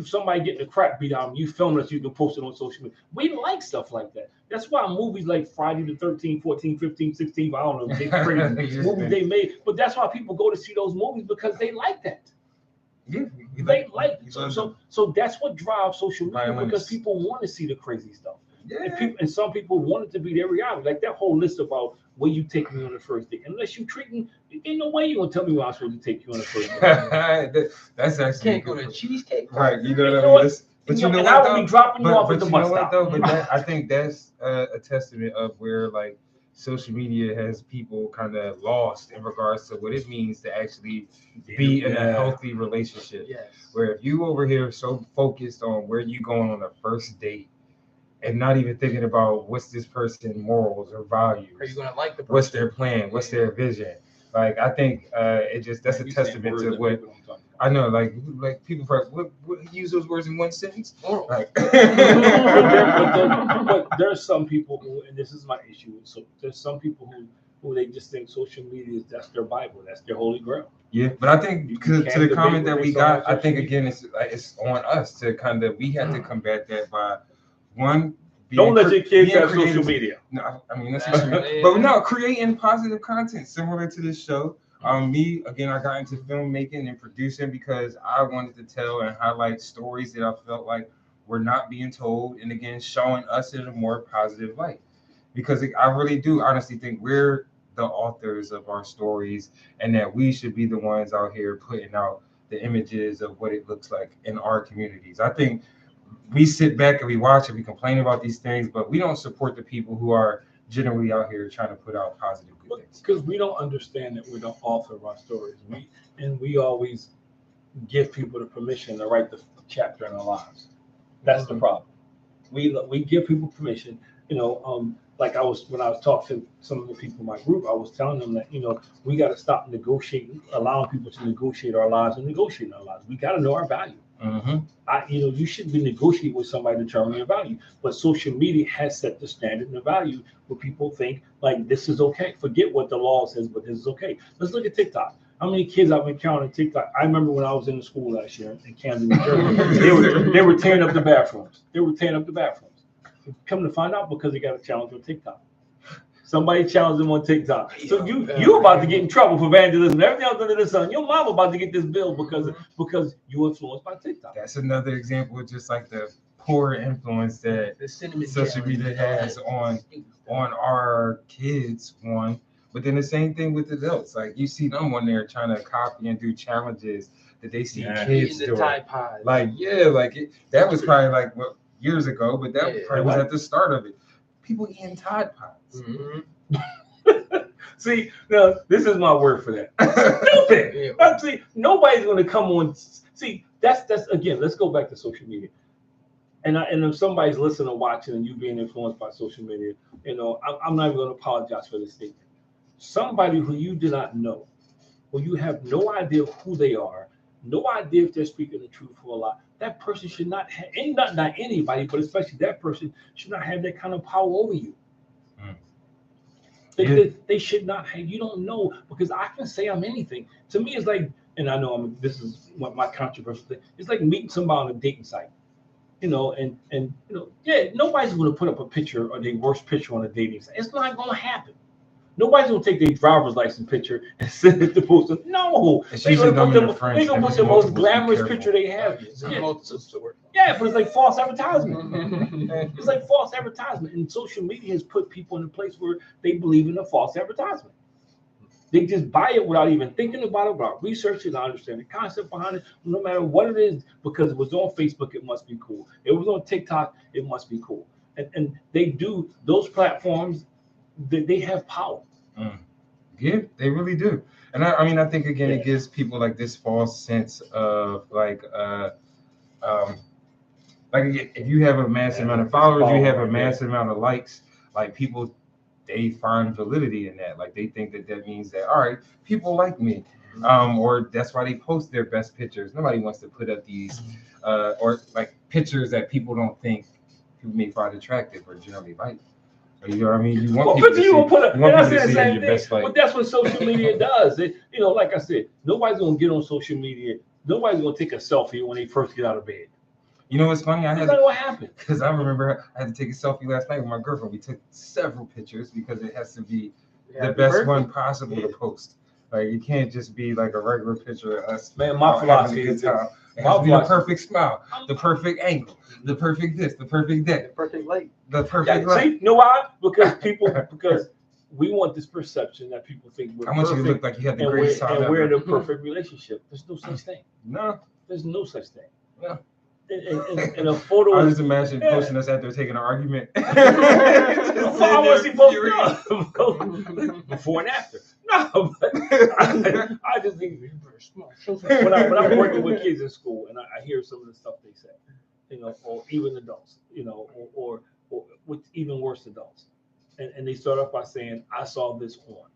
somebody getting the crap beat out of them, you film it so you can post it on social media. We like stuff like that. That's why movies like Friday the 13th, 14th, 15th, 16th, I don't know, they crazy movies they made. But that's why people go to see those movies because they like that. Yeah. They like so that's what drives social media because people want to see the crazy stuff. Yeah. And some people want it to be their reality. Like that whole list about where you take me on the first date. Unless you treating, ain't no way you gonna tell me where I'm supposed to take you on the first date. That's actually can't go to cheesecake. Right. You know what I mean? But you know what? I will be dropping you off at the bus stop. But I think that's a testament of where like social media has people kind of lost in regards to what it means to actually be in a healthy relationship. Yes. Where if you over here so focused on where you going on a first date, and not even thinking about what's this person's morals or values. Are you gonna like the person? What's their plan? What's their vision? Like I think that's a testament to what I know. Like people what use those words in one sentence. Like, but there's some people who, and this is my issue. So there's some people who they just think social media that's their Bible, that's their holy grail. Yeah, but I think to the comment that we got, I think again it's on us to kind of we have to combat that by. One, don't let your kids have social media. No, I mean that's but no, creating positive content similar to this show. Me again, I got into filmmaking and producing because I wanted to tell and highlight stories that I felt like were not being told, and again, showing us in a more positive light. Because I really do honestly think we're the authors of our stories, and that we should be the ones out here putting out the images of what it looks like in our communities. I think. We sit back and we watch and we complain about these things, but we don't support the people who are generally out here trying to put out positive good things. Because we don't understand that we're the author of our stories. We always give people the permission to write the chapter in our lives. That's the problem. We give people permission. You know, like when I was talking to some of the people in my group, I was telling them that, you know, we got to stop negotiating, allowing people to negotiate our lives and negotiate our lives. We got to know our value. Mm-hmm. You should be negotiating with somebody to determine your value. But social media has set the standard and the value where people think like this is okay. Forget what the law says, but this is okay. Let's look at TikTok. How many kids I've encountered TikTok? I remember when I was in the school last year in Camden, New Jersey, they were tearing up the bathrooms. Come to find out because they got a challenge on TikTok. Somebody challenged them on TikTok. So you about to get in trouble for vandalism. Everything else under the sun. Your mom about to get this bill because you influenced by TikTok. That's another example of just like the poor influence that social media has on our kids. One, but then the same thing with adults. Like you see them when they're trying to copy and do challenges that they see Yeah. kids Eating the doing. Tide Pods. Like, yeah, like that was probably like years ago, but that probably was at the start of it. People eating Tide Pods. See, now this is my word for that. Stupid. See, nobody's going to come on. See, that's again. Let's go back to social media. And if somebody's listening or watching, and you being influenced by social media, I'm not even going to apologize for this statement. Somebody who you do not know, who you have no idea who they are, no idea if they're speaking the truth or a lie, that person should not have, and not anybody, but especially that person should not have that kind of power over you. They should not have. You don't know, because I can say I'm anything. To me, it's like, and I know this is what my controversial thing. It's like meeting somebody on a dating site, nobody's going to put up a picture or their worst picture on a dating site. It's not going to happen. Nobody's going to take their driver's license picture and send it to post. No, they're going to put the most glamorous picture they have. Yeah, but it's like false advertisement. It's like false advertisement. And social media has put people in a place where they believe in a false advertisement. They just buy it without even thinking about it, without researching, not understanding the concept behind it, no matter what it is, because it was on Facebook, it must be cool. It was on TikTok, it must be cool. And they do, those platforms, they have power. Yeah, they really do. And I think again, it gives people like this false sense of like if you have a massive amount of followers, you have a massive amount of likes, like people, they find validity in that. Like they think that means that, all right, people like me, or that's why they post their best pictures. Nobody wants to put up these or like pictures that people don't think people may find attractive or generally like. You know what I mean? You want people to see, your best life. But that's what social media does. Like I said, nobody's gonna get on social media. Nobody's gonna take a selfie when they first get out of bed. You know what's funny? What happened? Because I remember I had to take a selfie last night with my girlfriend. We took several pictures because it has to be the best one possible to post. Like it can't just be like a regular picture of us. Man, my philosophy is it has to be the perfect smile, the perfect angle, the perfect this, the perfect that, the perfect light. The perfect light. See, you know why? Because we want this perception that people think we're perfect. I want you to look like you had the greatest time ever. We're in a perfect relationship. There's no such thing. No. There's no such thing. No. In a photo. I just imagine posting us after taking an argument. I want to see both before and after. No, but I just think when I'm working with kids in school and I hear some of the stuff they say, or even adults, or with even worse adults, and they start off by saying, "I saw this on,"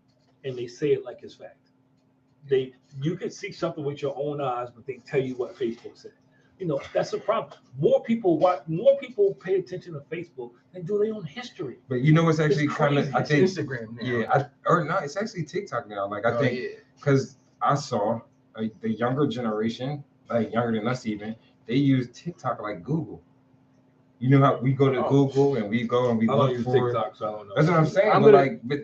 and they say it like it's fact. You can see something with your own eyes, but they tell you what Facebook said. That's a problem. More people pay attention to Facebook than do their own history. But it's actually kind of, I think, Instagram now. Yeah, it's actually TikTok now. Like I think, because I saw the younger generation, like younger than us even, they use TikTok like Google. You know how we go to Google and we go and we look for TikTok, so I don't know. That's what I'm saying. But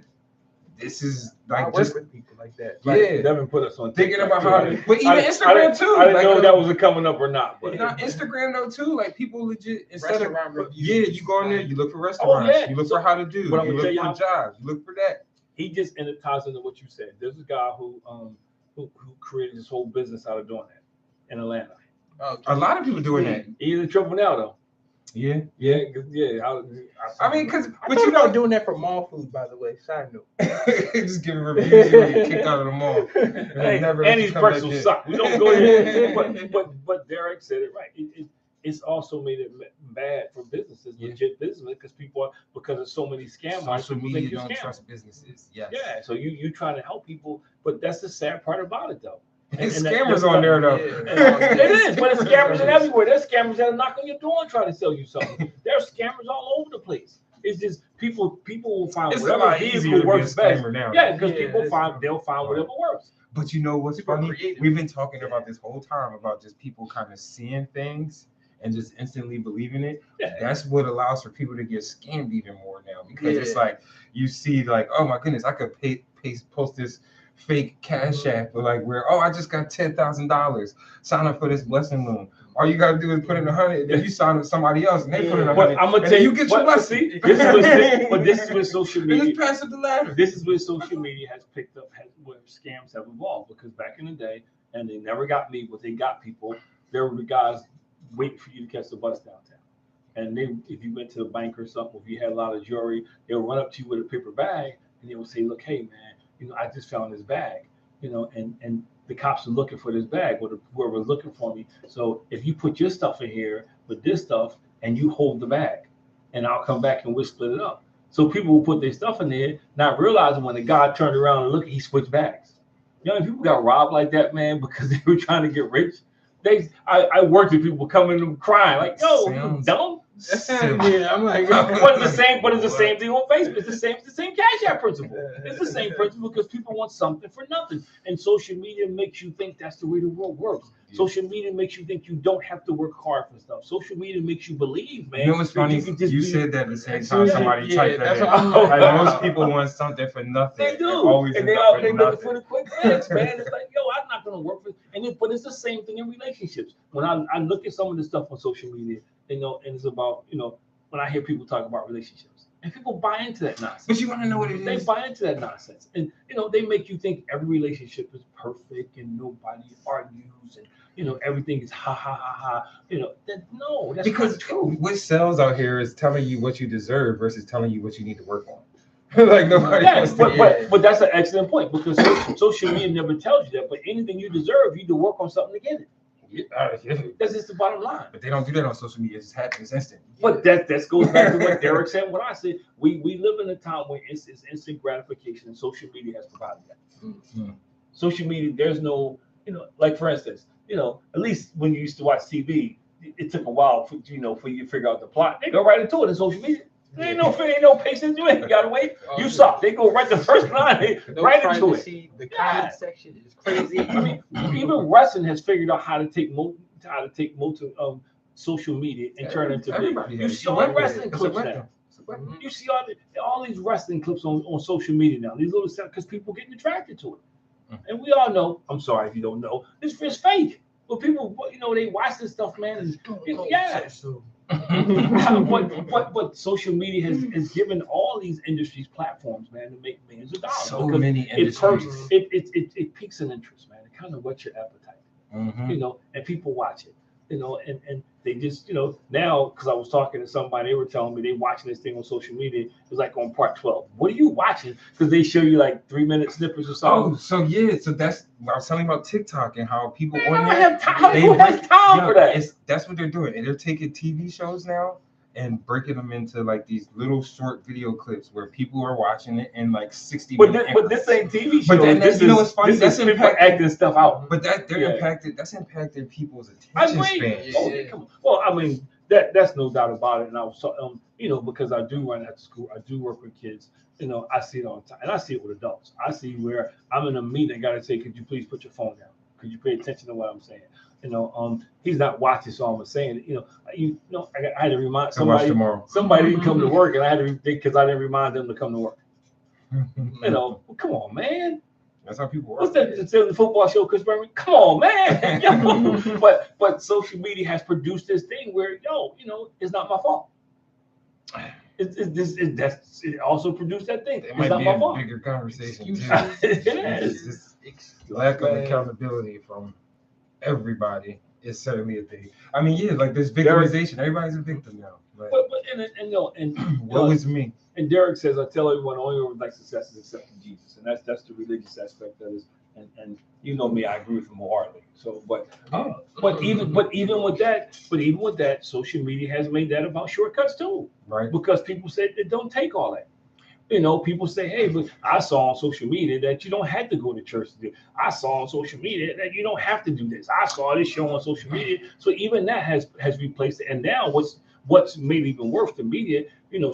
this is like just with people like that. Yeah, Devin put us on thinking about how, but even Instagram too. I didn't know that was coming up or not. But Instagram though too. Like people legit instead of reviews, you go in there, you look for restaurants, you look for how to do, you look for jobs, you look for that. He just ties into what you said. There's a guy who created this whole business out of doing that in Atlanta. A lot of people doing that. He's in trouble now though. Yeah. I mean, because but you know, doing that for mall food, by the way. Side note. Just giving reviews, you get kicked out of the mall. And these pretzels suck. We don't go there. But Derek said it right. It's also made it bad for businesses, legit business, because there's so many scams. Social media don't trust businesses. Yes. Yeah. So you trying to help people, but that's the sad part about it, though. And scammers on there though. It is, but it's scammers everywhere. There's scammers that knock on your door and try to sell you something. There's scammers all over the place. It's just people will find whatever vehicle works best. Now, yeah, because they'll find whatever works. But you know what's funny? We've been talking about this whole time about just people kind of seeing things and just instantly believing it. Yeah. That's what allows for people to get scammed even more now, because it's like you see like, oh my goodness, I could post this fake cash app, but like I just got $10,000. Sign up for this blessing loan. All you gotta do is put in 100, then you sign with somebody else, and they put in 100. I'm gonna tell you, get your blessing. This is where social media. Just pass up the ladder. This is where social media has picked up, where scams have evolved. Because back in the day, and they never got me, but they got people. There were the guys waiting for you to catch the bus downtown. And if you went to the bank or something, if you had a lot of jewelry, they would run up to you with a paper bag and they would say, look, hey man, I just found this bag, and the cops are looking for this bag, or whoever's looking for me. So if you put your stuff in here with this stuff and you hold the bag, and I'll come back and we'll split it up. So people will put their stuff in there, not realizing when the guy turned around and looked, he switched bags. People got robbed like that, man, because they were trying to get rich. I worked with people coming and crying, like, yo, you dumb? Yeah, I'm like, but it's the same thing on Facebook. It's the same Cash App principle. It's the same principle because people want something for nothing. And social media makes you think that's the way the world works. Yeah. Social media makes you think you don't have to work hard for stuff. Social media makes you believe, man. You know what's funny? You said that at the same time somebody typed that in. Like, most people want something for nothing. They do. And they looking for the quick wins, man. It's like, yo, I'm not going to work for it. But it's the same thing in relationships. When I look at some of the stuff on social media, and it's about, when I hear people talk about relationships, and people buy into that nonsense. But you want to know what it is? They buy into that nonsense. And, they make you think every relationship is perfect and nobody argues and, everything is ha, ha, ha, ha. No, that's because not true. What sells out here is telling you what you deserve versus telling you what you need to work on. Like nobody wants to. But that's an excellent point because social media never tells you that. But anything you deserve, you need to work on something to get it. Yeah. That's just the bottom line. But they don't do that on social media. It just happens instant. But that goes back to what Derek said. What I said, we live in a time where it's instant gratification, and social media has provided that. Mm-hmm. Social media, there's no, like for instance, at least when you used to watch TV, it took a while for you to figure out the plot. They go right into it in social media. There ain't no patience. You ain't gotta wait. You suck. They go right the first line, right into it. See the comment section is crazy. I mean, even wrestling has figured out how to take social media and turn it into video. You see all the wrestling clips now. You see all these wrestling clips on social media now. These little stuff because people getting attracted to it, and we all know. I'm sorry if you don't know. This is fake. But people, they watch this stuff, man. But social media has given all these industries platforms, man, to make millions of dollars. So many industries. It piques an interest, man. It kind of whets your appetite, and people watch it, and they just, now, because I was talking to somebody, they were telling me they watching this thing on social media. It was like on part 12. What are you watching? Because they show you like 3-minute snippets or something. Oh, so that's I was telling you about TikTok and how people on there. Who has time for that? That's what they're doing, and they're taking TV shows now and breaking them into like these little short video clips where people are watching it in like 60 minutes. But this ain't TV show. But then what's funny? That's people acting stuff out. But they're impacted. That's impacted people's attention span. Come on. Well, I mean, that's no doubt about it. And I was, because I do run at school, I do work with kids. I see it all the time, and I see it with adults. I see where I'm in a meeting, I gotta say, could you please put your phone down? Could you pay attention to what I'm saying? He's not watching, so I'm saying, I had to remind somebody didn't come to work, and I had to because I didn't remind them to come to work. Come on, man. That's how people work. What's that? The football show, Chris Berman? Come on, man. But social media has produced this thing where, it's not my fault. It also produced that thing. It might be a bigger conversation too. It is. Lack of accountability from everybody is certainly a thing. I mean, like this victimization. Everybody's a victim now. But what was me? And Derek says, I tell everyone, only overnight success is accepting Jesus, and that's the religious aspect of it. And me, I agree with him wholeheartedly. So, but even with that, social media has made that about shortcuts too, right? Because people said it don't take all that. People say, hey, but I saw on social media that you don't have to go to church to do. I saw on social media that you don't have to do this. I saw this show on social media. So even that has replaced it. And now what's made it even worse, the media,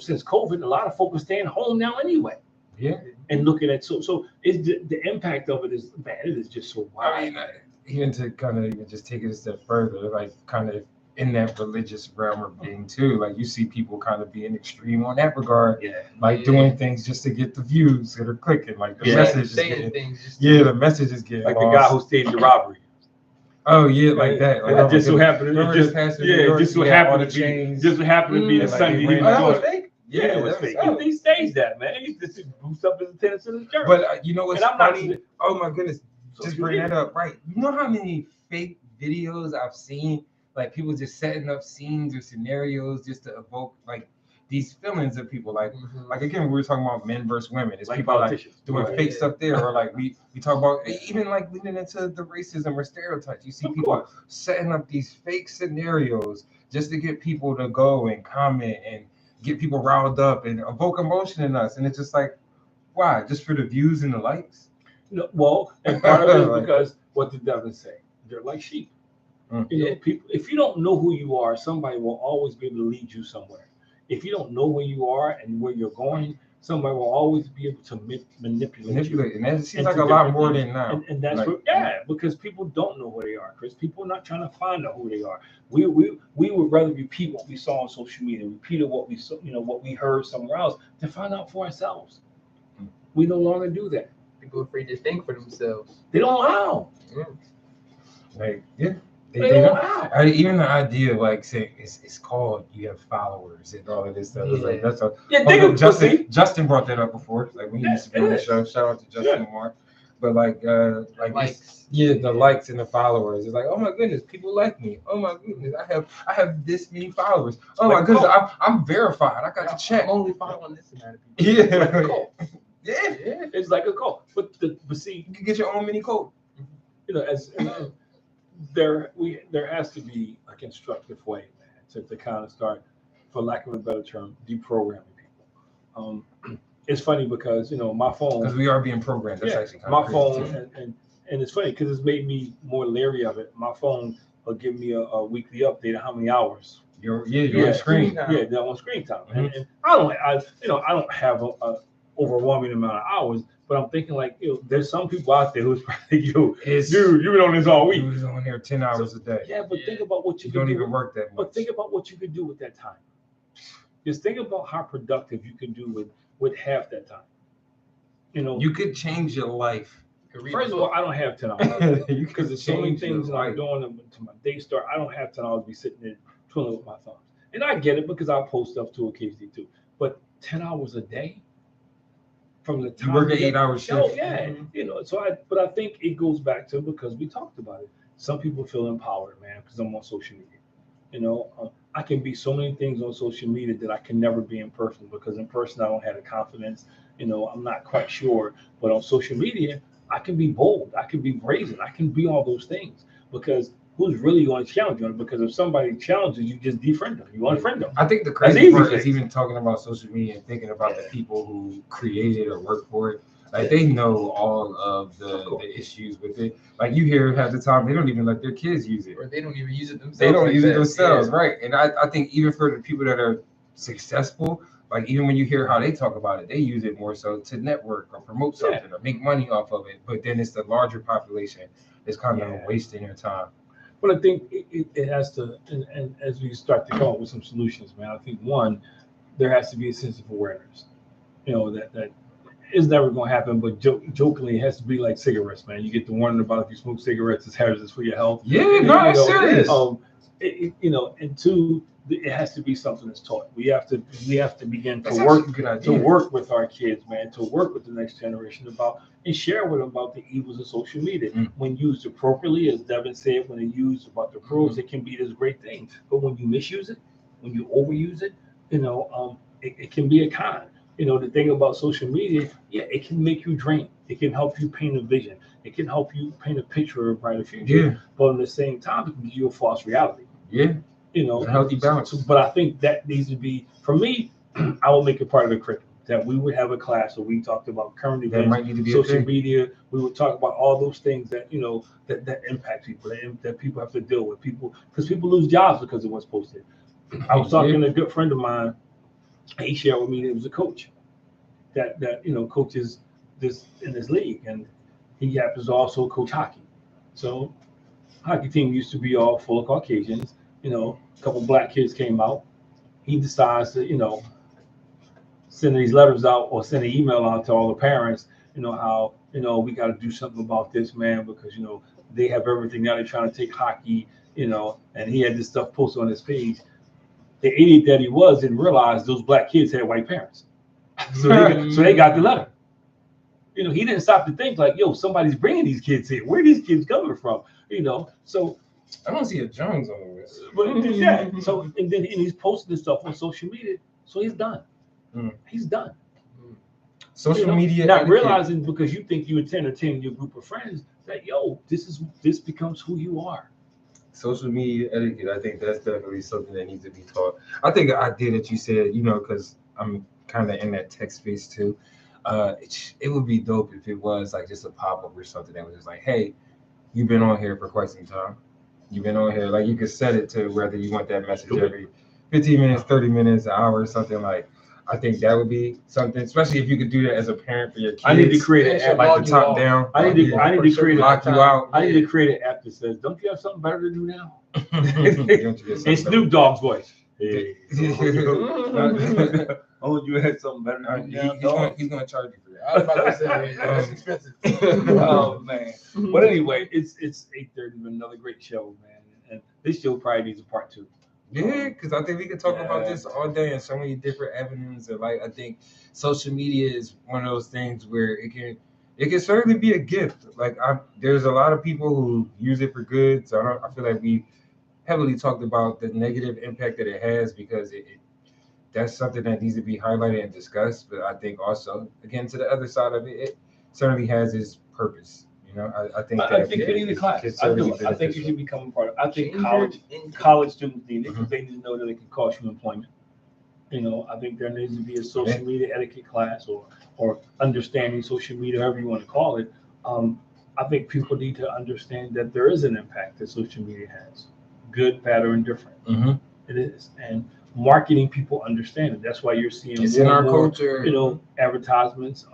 since COVID, a lot of folks are staying home now anyway. Yeah. And looking at so it's the impact of it is, man, it is just so wide. I mean, even to kind of even just take it a step further, like kind of in that religious realm of being too, like you see people kind of being extreme on that regard, doing things just to get the views that are clicking, like the message is getting, the message is getting like lost. The guy who staged the robbery. Oh yeah, like that. Like, just so happened to be the Sunday. That was fake. Yeah, it was fake. Oh. He staged that, man. He just boosted up his attendance in the church. But you know what's funny? Oh my goodness, just bring that up, right? You know how many fake videos I've seen, like people just setting up scenes or scenarios just to evoke like these feelings of people, like again, we were talking about men versus women. It's like people like doing fake stuff there, or like we talk about even like leaning into the racism or stereotypes. You see people setting up these fake scenarios just to get people to go and comment and get people riled up and evoke emotion in us, and it's just like, why? Just for the views and the likes? No, well, and part of it is because what did Devin say? They're like sheep. You know, people. If you don't know who you are, somebody will always be able to lead you somewhere. If you don't know where you are and where you're going, somebody will always be able to manipulate you. And that seems like a lot more than now. And that's like, because people don't know who they are, Chris. People are not trying to find out who they are. We would rather repeat what we saw on social media, repeat what we saw, what we heard somewhere else, to find out for ourselves. We no longer do that. People are afraid to think for themselves. They don't know how. Like, They don't, even the idea of like saying it's called you have followers and all of this stuff. It's like that's Justin brought that up before. Like when he used to be on the show. Shout out to Justin Lamar. But like likes. The likes and the followers. It's like, oh my goodness, people like me. Oh my goodness, I have this many followers. Oh my goodness, I'm verified. I got to check. I'm only following this amount of people. Yeah, it's like a cult. But see, you can get your own mini cult. There has to be a constructive way, man, to kind of start, for lack of a better term, deprogramming people. It's funny because my phone, because we are being programmed. That's actually kind of phone, and it's funny because it's made me more leery of it. My phone will give me a weekly update of how many hours your screen time. Yeah, on screen time, and I don't have a overwhelming amount of hours. But I'm thinking like, there's some people out there who's probably dude, you've been on this all week. You've been on here 10 hours a day. Yeah, but think about what you don't even work that much. But think about what you could do with that time. Just think about how productive you could do with half that time. You could change your life. First of all, I don't have 10 hours because there's so many things that I'm doing to my day start. I don't have 10 hours to be sitting there twiddling with my thumbs. And I get it because I post stuff too occasionally too. But 10 hours a day. From the time you work an 8-hour shift. But I think it goes back to, because we talked about it. Some people feel empowered, man, because I'm on social media. I can be so many things on social media that I can never be in person, because in person I don't have the confidence. I'm not quite sure. But on social media, I can be bold. I can be brazen. I can be all those things, because who's really going to challenge you? Because if somebody challenges you, just defriend them. You unfriend them. I think the crazy part is even talking about social media and thinking about the people who created or work for it. Like they know all of the issues with it. Like you hear half the time they don't even let their kids use it, or they don't even use it themselves. They don't use it themselves, right? And I think even for the people that are successful, like even when you hear how they talk about it, they use it more so to network or promote something or make money off of it. But then it's the larger population that's kind of wasting their time. But I think it has to, and as we start to come up with some solutions, man, I think one, there has to be a sense of awareness. That is never going to happen, but jokingly, it has to be like cigarettes, man. You get to warning about if you smoke cigarettes, it's hazardous for your health. Yeah, no, it's serious. And two, it has to be something that's taught. We have to begin to work with our kids, man, to work with the next generation and share with them about the evils of social media. When used appropriately, as Devin said, when it's used about the pros, it can be this great thing. But when you misuse it, when you overuse it, it can be a con. The thing about social media, it can make you drain. It can help you paint a vision. It can help you paint a picture of a brighter future. Yeah. But at the same time, it can give you a false reality. Yeah. A healthy balance. But I think that needs to be, for me, I will make it part of the curriculum, that we would have a class where we talked about current events, might need to be social media. We would talk about all those things that that impact people, that people have to deal with. Because people lose jobs because of what's posted. I was talking to a good friend of mine. He shared with me that he was a coach that coaches this in this league, and he happens to also coach hockey. So hockey team used to be all full of Caucasians. A couple black kids came out. He decides to, send these letters out or send an email out to all the parents, how, we got to do something about this, man, because, they have everything now. They're trying to take hockey, and he had this stuff posted on his page. The idiot that he was didn't realize those black kids had white parents. So they got the letter. You know, he didn't stop to think like, yo, somebody's bringing these kids here. Where are these kids coming from? You know, so I don't see a Jones on the list. but yeah. So and he's posting this stuff on social media. So he's done. He's done. Social media, not realizing because you think you entertain your group of friends that this becomes who you are. Social media etiquette, I think that's definitely something that needs to be taught. I think the idea that you said, you know, because I'm kind of in that tech space too. It would be dope if it was like just a pop-up or something that was just like, hey, you've been on here for quite some time. You've been on here, like you could set it to whether you want that message every 15 minutes, 30 minutes, an hour, or something. Like I think that would be something, especially if you could do that as a parent for your kids. I need to create an app like the top down. I need to create lock you out. I need to create an app that says, "Don't you have something better to do now?" And Snoop Dogg's voice. Hey. Oh, you had something better to do. He's gonna charge you for that. I was about to say that's expensive. Oh man. But anyway, it's 8:30. Another great show, man. And this show probably needs a part 2. Yeah, because I think we could talk about this all day in so many different avenues. And like I think social media is one of those things where it can certainly be a gift. Like there's a lot of people who use it for good. So I feel like we heavily talked about the negative impact that it has because that's something that needs to be highlighted and discussed. But I think also, again, to the other side of it, it certainly has its purpose. You know, I think you need a class. I think you should become a part of it. I think college students need it because they need to know that it can cost you employment. You know, I think there needs to be a social media etiquette class or understanding social media, however you want to call it. I think people need to understand that there is an impact that social media has, good, bad, or indifferent. It is, and marketing people understand it. That's why you're seeing it's in our culture. You know, advertisements.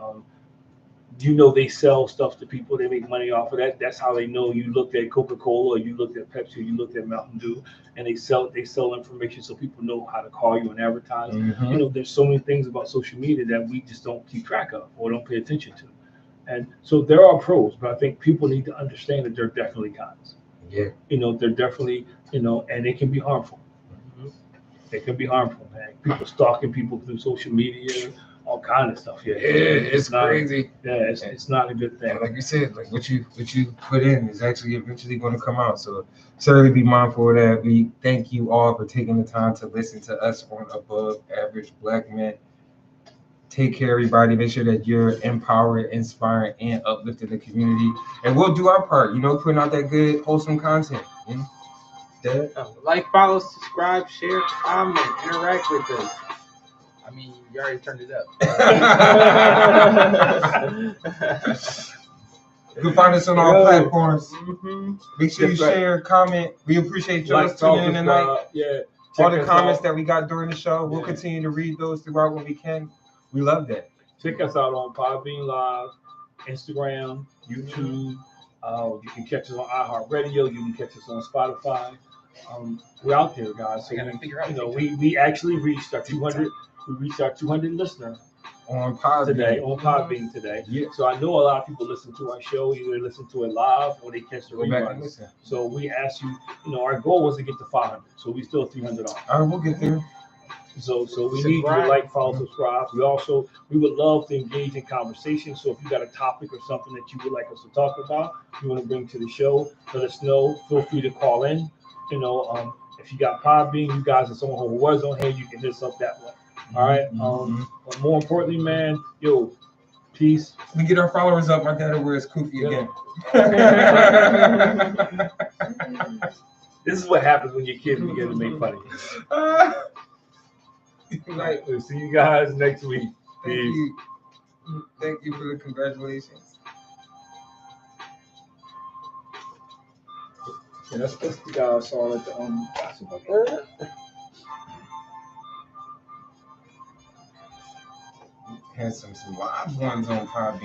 You know, they sell stuff to people. They make money off of that. That's how they know you looked at Coca-Cola, or you looked at Pepsi, or you looked at Mountain Dew, and they sell information so people know how to call you and advertise. You know, there's so many things about social media that we just don't keep track of or don't pay attention to. And so there are pros, but I think people need to understand that there are definitely cons. Yeah. You know, they're definitely, you know, and it can be harmful. It can be harmful, man. People stalking people through social media, all kind of stuff. Yeah, it's crazy. It's not a good thing. And like you said, like what you put in is actually eventually going to come out. So certainly be mindful of that. We thank you all for taking the time to listen to us on Above Average Black Men. Take care, everybody. Make sure that you're empowered, inspiring, and uplifting the community. And we'll do our part, you know, putting out that good, wholesome content. You know? Like, follow, subscribe, share, comment, interact with us. I mean, you already turned it up. You can find us on all platforms. Make sure you share, comment. We appreciate y'all tuning in tonight. Yeah. All the comments that we got during the show, we'll continue to read those throughout when we can. We love that. Check us out on Podbean Live, Instagram, YouTube. You can catch us on iHeartRadio. You can catch us on Spotify. We're out there, guys. So we actually reached our 200. We reached our 200 listeners on Podbean today. Yeah. So I know a lot of people listen to our show, either listen to it live or they catch the reruns. So we asked you, you know, our goal was to get to 500. So we still 300 off. All right, we'll get there. So we need you to like, follow, subscribe. We would love to engage in conversation. So if you got a topic or something that you would like us to talk about, you want to bring to the show, let us know. Feel free to call in. You know, if you got Podbean, you guys are someone who was on here, you can hit us up that way. All right. But more importantly, man, peace. We get our followers up. My dad will wear his kufi again. This is what happens when your kids begin to make fun of you. Right. We'll see you guys next week. Peace. Thank you for the congratulations. Yeah, that's the guy I saw at the basketball game. Had some live ones on Podbean.